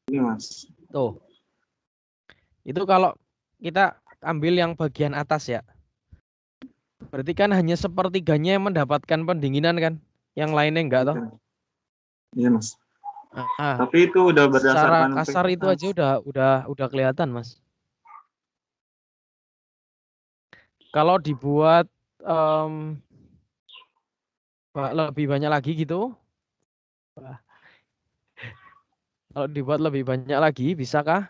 Ini Mas. Tuh. Itu kalau kita ambil yang bagian atas ya. Berarti kan hanya sepertiganya yang mendapatkan pendinginan kan? Yang lainnya enggak toh? Iya Mas. Tapi itu udah berdasarkan secara kasar itu aja udah kelihatan Mas. Kalau dibuat lebih banyak lagi gitu, kalau dibuat lebih banyak lagi, bisakah?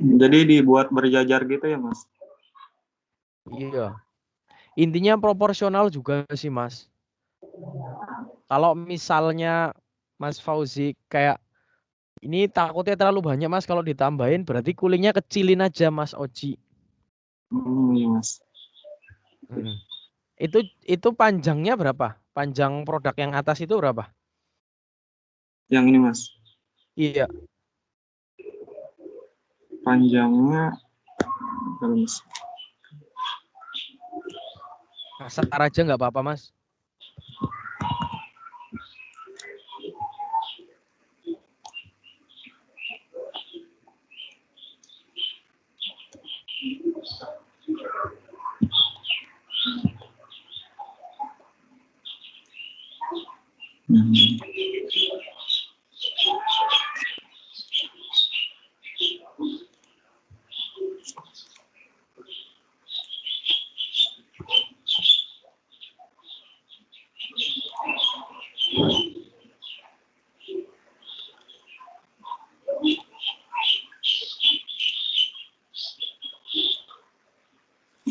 Jadi dibuat berjajar gitu ya Mas? Iya. Intinya proporsional juga sih Mas. Kalau misalnya Mas Fauzi kayak ini takutnya terlalu banyak Mas, kalau ditambahin berarti coolingnya kecilin aja Mas Oji. Iya Mas. Itu panjangnya berapa? Panjang produk yang atas itu berapa? Yang ini Mas, Iya, panjangnya bentar, Mas. kasar aja nggak apa-apa Mas.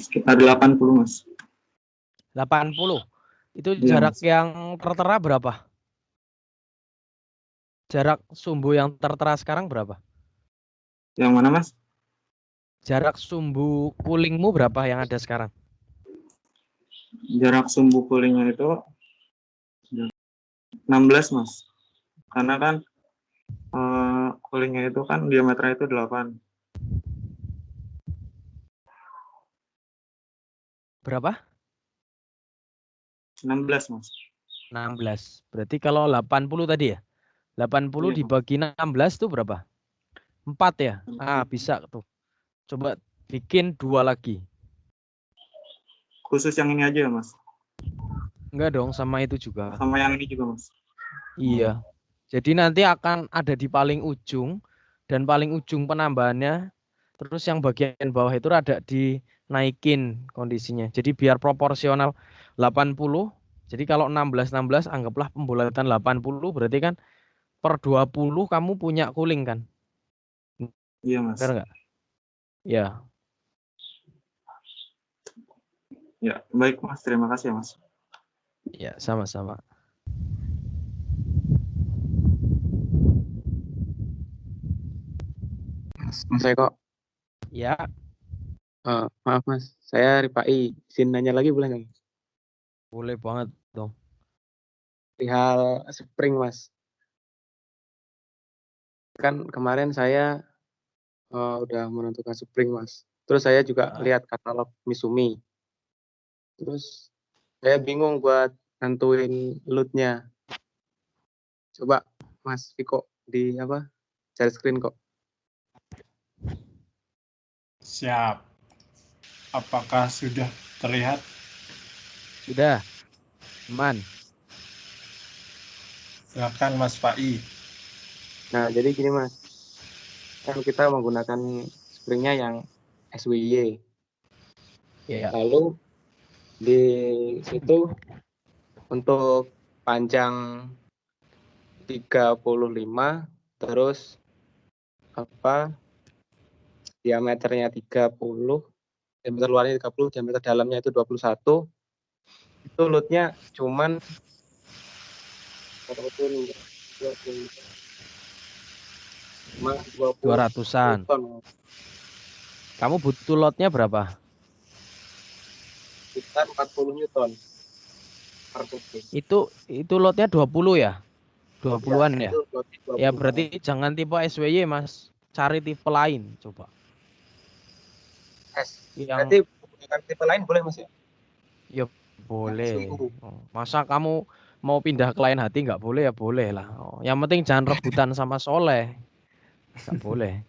Sekitar 80 Mas. 80. Itu Iya, jarak Mas. yang tertera berapa? Jarak sumbu yang tertera sekarang berapa? Yang mana Mas? Jarak sumbu coolingmu berapa yang ada sekarang? Jarak sumbu coolingnya itu 16 Mas. Karena kan coolingnya itu kan diameternya itu 8. Berapa? 16 Mas. 16. Berarti kalau 80 tadi ya? 80 Iya. dibagi 16 itu berapa? 4 ya? Ah, bisa tuh. Coba bikin 2 lagi. Khusus yang ini aja ya Mas? Enggak dong, sama itu juga. Sama yang ini juga Mas? Iya. Jadi nanti akan ada di paling ujung, dan paling ujung penambahannya, terus yang bagian bawah itu ada dinaikin kondisinya. Jadi biar proporsional 80. Jadi kalau 16 anggaplah pembulatan 80, berarti kan per 20 kamu punya cooling kan? Iya Mas. Benar nggak? Ya. Ya, baik Mas. Terima kasih ya Mas. Ya, sama-sama. Mas Eko. Ya. Maaf Mas, saya Ripai. Izin nanya lagi boleh nggak? Boleh banget dong. Perihal spring Mas. Kan kemarin saya udah menentukan spring Mas. Terus saya juga lihat katalog Misumi. Terus saya bingung buat nentuin load-nya. Coba Mas Viko di share screen kok. Siap. Apakah sudah terlihat? Sudah. Aman. Silakan Mas Pai. Nah, jadi gini Mas. Kan kita menggunakan springnya yang SWY. Iya. Lalu di situ untuk panjang 35, terus diameternya 30, diameter luarnya 30, diameter dalamnya itu 21. Itu loadnya cuman 200-an. Kamu butuh lotnya berapa? Sekitar 40 Newton per detik. Itu lotnya 20 ya? 20-an ya? Itu lotnya 20. Ya berarti jangan tipe SWY Mas. Cari tipe lain coba. Berarti menggunakan tipe lain boleh Mas ya? Ya boleh. Masa kamu mau pindah ke lain hati nggak boleh? Ya boleh lah. Yang penting jangan rebutan sama Soleh. Nggak boleh.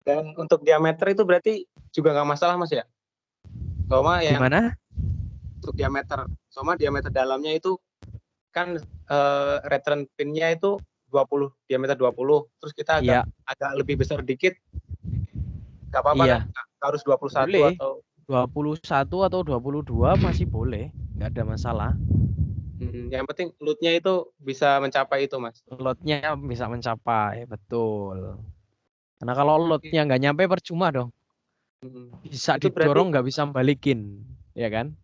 Dan untuk diameter itu berarti juga nggak masalah Mas ya? Soalnya yang gimana? Untuk diameter dalamnya itu kan return pin-nya itu 20, diameter 20. Terus kita agak lebih besar dikit. Nggak apa-apa kan? Harus 21 boleh. atau 21 atau 22 masih boleh. Nggak ada masalah. Yang penting load-nya itu bisa mencapai itu Mas. Load-nya bisa mencapai, betul. Karena kalau load-nya nggak nyampe percuma dong. Bisa Itu didorong nggak bisa balikin, ya kan?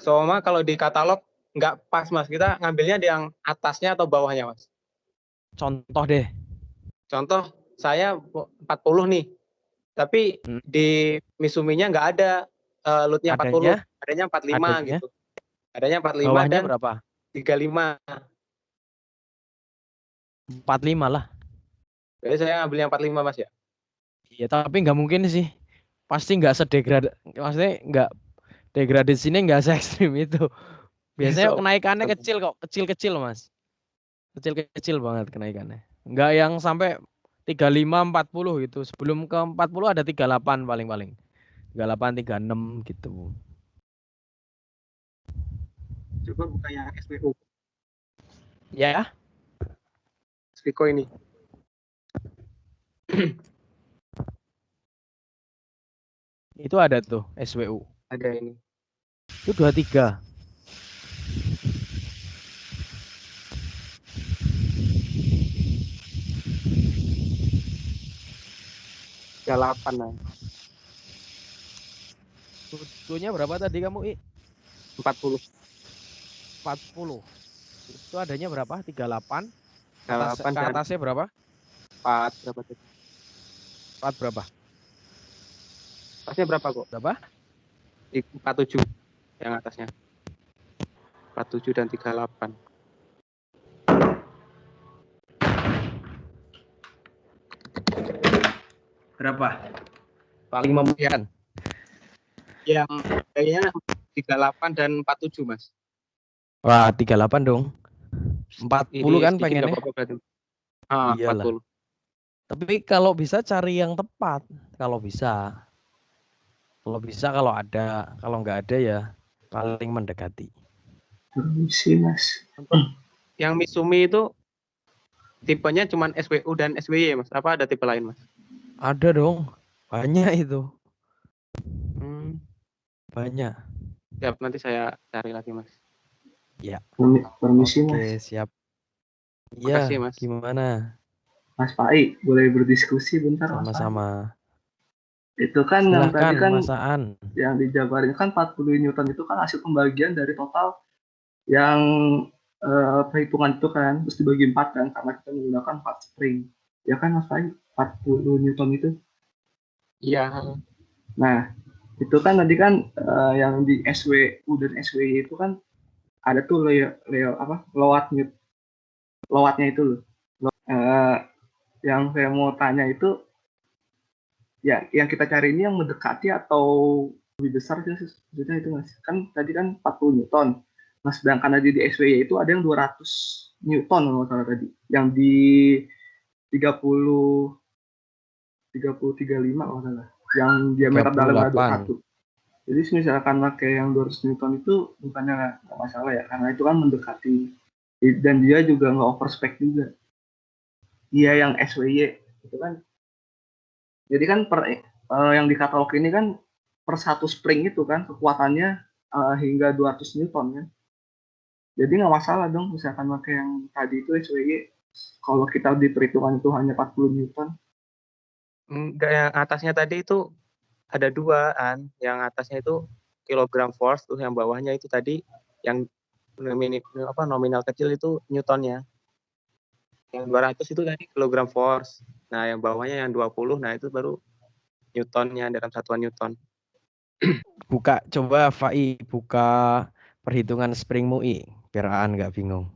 Soalnya kalau di katalog nggak pas Mas, kita ngambilnya di yang atasnya atau bawahnya Mas? Contoh deh. Contoh saya 40 nih, tapi di Misuminya nggak ada loadnya 40, adanya 45 adanya gitu. Adanya 45 bawahnya dan berapa? 35. 45 lah. Jadi saya ngambil yang 45 Mas ya. Iya, tapi nggak mungkin sih. Pasti nggak maksudnya nggak degradasinya nggak se ekstrim itu. Biasanya kenaikannya kecil kok, kecil-kecil Mas. Kecil-kecil banget kenaikannya. Nggak yang sampai 35 40 gitu. Sebelum ke 40 ada 38 paling-paling. 38 36 gitu. Coba buka yang SWU. Ya. Sviko ini. Itu ada tuh SWU. Ada ini. Itu 23. Nah. Suhunya berapa tadi kamu, I? 40. 40. Itu adanya berapa? 38. 38 ke atasnya berapa? 4 berapa tadi? 4 berapa? Atasnya berapa kok? Berapa? 47 yang atasnya. 47 dan 38. Berapa? Paling memungkinkan. Yang kayaknya 38 dan 47 Mas. Wah, 38 dong. 40 ini kan sedikit pengennya. nggak apa-apa berarti. Ah, Iyalah. 40. Tapi kalau bisa cari yang tepat. Kalau bisa. Kalau ada. Kalau nggak ada ya paling mendekati. Permisi Mas. Yang Mitsumi itu tipenya cuma SWU dan SWY Mas. Apa ada tipe lain Mas? Ada dong. Banyak itu. Banyak. Siap, nanti saya cari lagi Mas. Ya. Permisi Oke, Mas. siap. Iya, Makasih, Mas. Gimana? Mas Pai, boleh berdiskusi bentar Mas Pai? Sama-sama. Itu kan yang Silahkan, tadi kan Mas Aan. yang dijabarin kan 40 Newton itu kan hasil pembagian dari total yang perhitungan itu kan, terus dibagi 4 kan, karena kita menggunakan 4 spring. Ya kan Mas Pai, 40 Newton itu? Iya. Nah, itu kan tadi kan yang di SWU dan SWY itu kan ada tuh loadnya itu loh. Yang saya mau tanya itu ya yang kita cari ini yang mendekati atau lebih besar sih sebetulnya itu Mas. Kan tadi kan 40 Newton. Nah, sedangkan tadi di SWY itu ada yang 200 Newton kalau salah tadi. Yang di 35 kalau salah. Yang diameter dalam ada 21. Jadi misalkan pakai yang 200 Newton itu bukannya nggak masalah ya, karena itu kan mendekati dan dia juga nggak overspec juga. Dia yang SWY itu kan. Jadi kan yang di katalog ini kan per satu spring itu kan kekuatannya hingga 200 Newton kan. Jadi nggak masalah dong misalkan pakai yang tadi itu SWY kalau kita di perhitungan itu hanya 40 Newton. Enggak, yang atasnya tadi itu ada 2 kan. Yang atasnya itu kilogram force, tuh yang bawahnya itu tadi yang nominal kecil itu newtonnya. Yang 200 itu tadi kilogram force. Nah, yang bawahnya yang 20, nah itu baru newtonnya dalam satuan newton. Coba Fai buka perhitungan spring MUI biar Aan nggak bingung.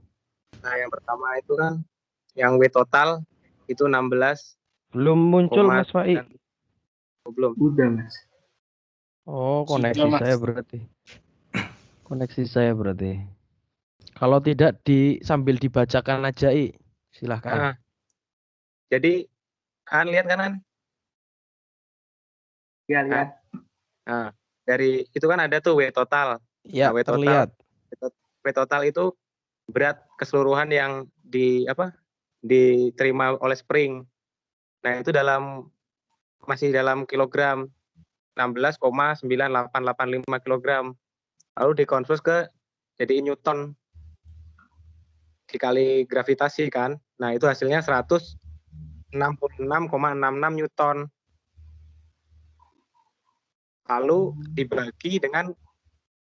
Nah, yang pertama itu kan yang W total itu 16. Belum muncul Mas Fai. Belum. Udah Mas. Oh, koneksi saya berarti. Koneksi saya berarti. Kalau tidak sambil dibacakan aja, silahkan. Nah, jadi Aan lihat kan Aan? Iya, lihat. Nah, dari itu kan ada tuh W total. Ya, nah, terlihat. W total itu berat keseluruhan yang diterima oleh spring. Nah, itu masih dalam kilogram, 16,9885 kilogram. Lalu dikonvers jadi newton dikali gravitasi kan. Nah, itu hasilnya 166,66 newton. Lalu dibagi dengan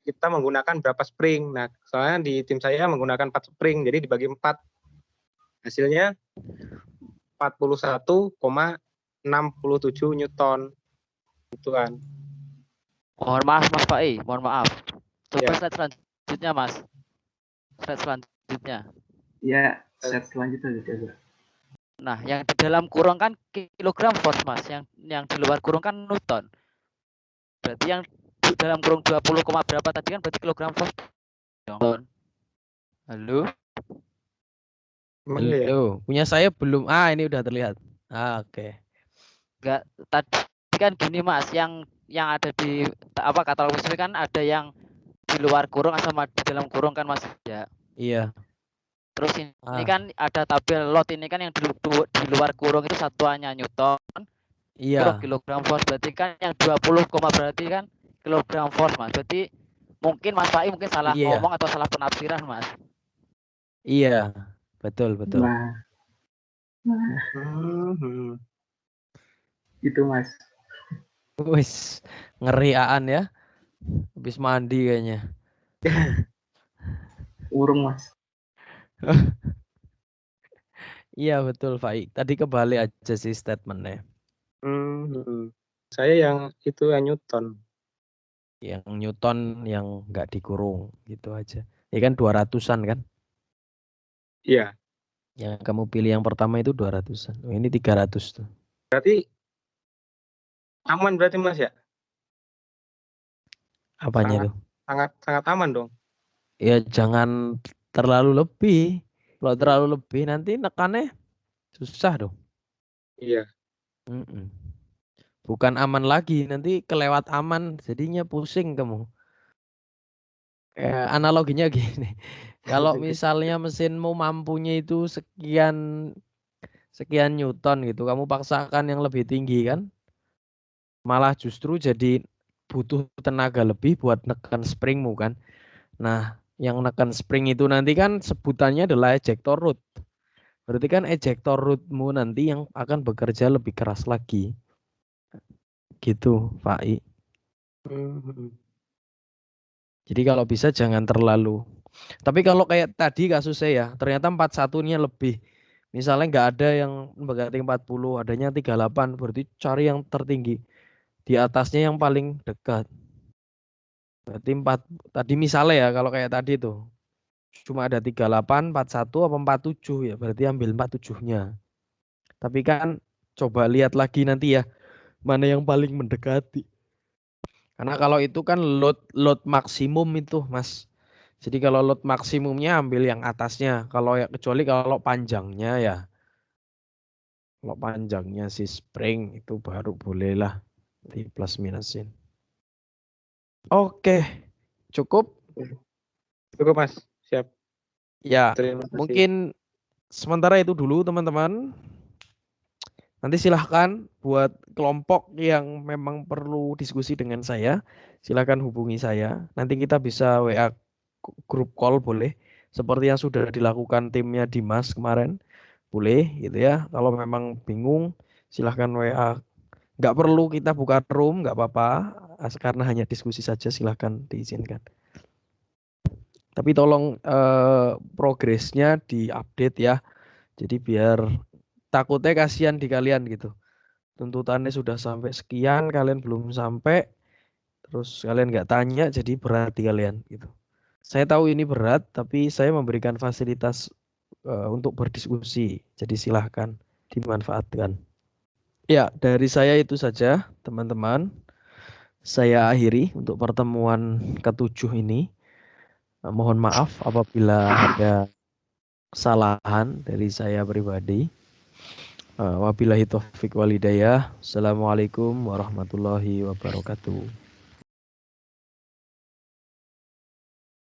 kita menggunakan berapa spring. Nah, soalnya di tim saya menggunakan 4 spring, jadi dibagi 4. Hasilnya 41,67 newton. Itu kan. Mohon maaf Mas Pai, mohon maaf. Coba Ya. slide selanjutnya Mas. Slide selanjutnya. Ya, set selanjutnya coba. Nah, yang di dalam kurung kan kilogram force Mas, yang di luar kurung kan newton. Berarti yang di dalam kurung 20, berapa tadi kan berarti kilogram force dong. Halo? Emang iya ya? Halo, punya saya belum. Ini udah terlihat. Oke. Enggak, tadi kan gini Mas, yang ada di katalog musik kan ada yang di luar kurung sama di dalam kurung kan Mas ya. Iya. Terus ini kan ada tabel lot ini kan yang di luar kurung itu satuannya newton. Iya. Kilogram force berarti kan yang 20, berarti kan kilogram force Mas. Berarti mungkin Mas Pai mungkin salah ngomong atau salah penafsiran Mas. Iya, betul. Nah. Itu Mas. Wis, ngeri Aan ya. Habis mandi kayaknya. Urung Mas. Iya betul Faik. Tadi kebalik aja sih statementnya. Saya yang itu yang Newton. Yang Newton yang nggak dikurung gitu aja. Ya kan 200-an kan? Iya. Yang kamu pilih yang pertama itu 200-an. Ini 300 tuh. Berarti aman berarti Mas ya? Apanya tuh? Sangat aman dong. Ya jangan terlalu lebih. Kalau terlalu lebih nanti nekannya susah dong. Iya. Bukan aman lagi, nanti kelewat aman, jadinya pusing kamu. Analoginya gini, kalau misalnya mesinmu mampunya itu sekian newton gitu, kamu paksakan yang lebih tinggi kan, malah justru jadi butuh tenaga lebih buat neken springmu kan. Nah, yang neken spring itu nanti kan sebutannya adalah ejector root. Berarti kan ejector rootmu nanti yang akan bekerja lebih keras lagi. Gitu, Pak I. Jadi kalau bisa jangan terlalu. Tapi kalau kayak tadi kasusnya ya, ternyata 41-nya lebih. Misalnya nggak ada yang berarti 40, adanya 38, berarti cari yang tertinggi. Di atasnya yang paling dekat. Berarti 4, tadi misalnya ya kalau kayak tadi tuh. Cuma ada 38, 41 apa 47 ya, berarti ambil 47-nya. Tapi kan coba lihat lagi nanti ya, mana yang paling mendekati. Karena kalau itu kan load maksimum itu, Mas. Jadi kalau load maksimumnya ambil yang atasnya. Kalau ya kecuali kalau panjangnya ya. Kalau panjangnya si spring itu baru bolehlah di plus minusin. Oke, cukup? Cukup Mas, siap. Ya, Terima kasih. mungkin sementara itu dulu teman-teman. Nanti silahkan buat kelompok yang memang perlu diskusi dengan saya, silahkan hubungi saya. Nanti kita bisa WA grup call boleh, seperti yang sudah dilakukan timnya Dimas kemarin, boleh gitu ya. Kalau memang bingung, silahkan WA. Nggak perlu kita buka room, nggak apa-apa, karena hanya diskusi saja, silahkan diizinkan. Tapi tolong progresnya diupdate ya. Jadi biar takutnya kasihan di kalian gitu. Tuntutannya sudah sampai sekian, kalian belum sampai, terus kalian nggak tanya, jadi berat di kalian gitu. Saya tahu ini berat, tapi saya memberikan fasilitas untuk berdiskusi, jadi silahkan dimanfaatkan. Ya, dari saya itu saja, teman-teman. Saya akhiri untuk pertemuan ke-7 ini. Mohon maaf apabila ada kesalahan dari saya pribadi. Wabillahi taufiq walhidayah. Assalamualaikum warahmatullahi wabarakatuh.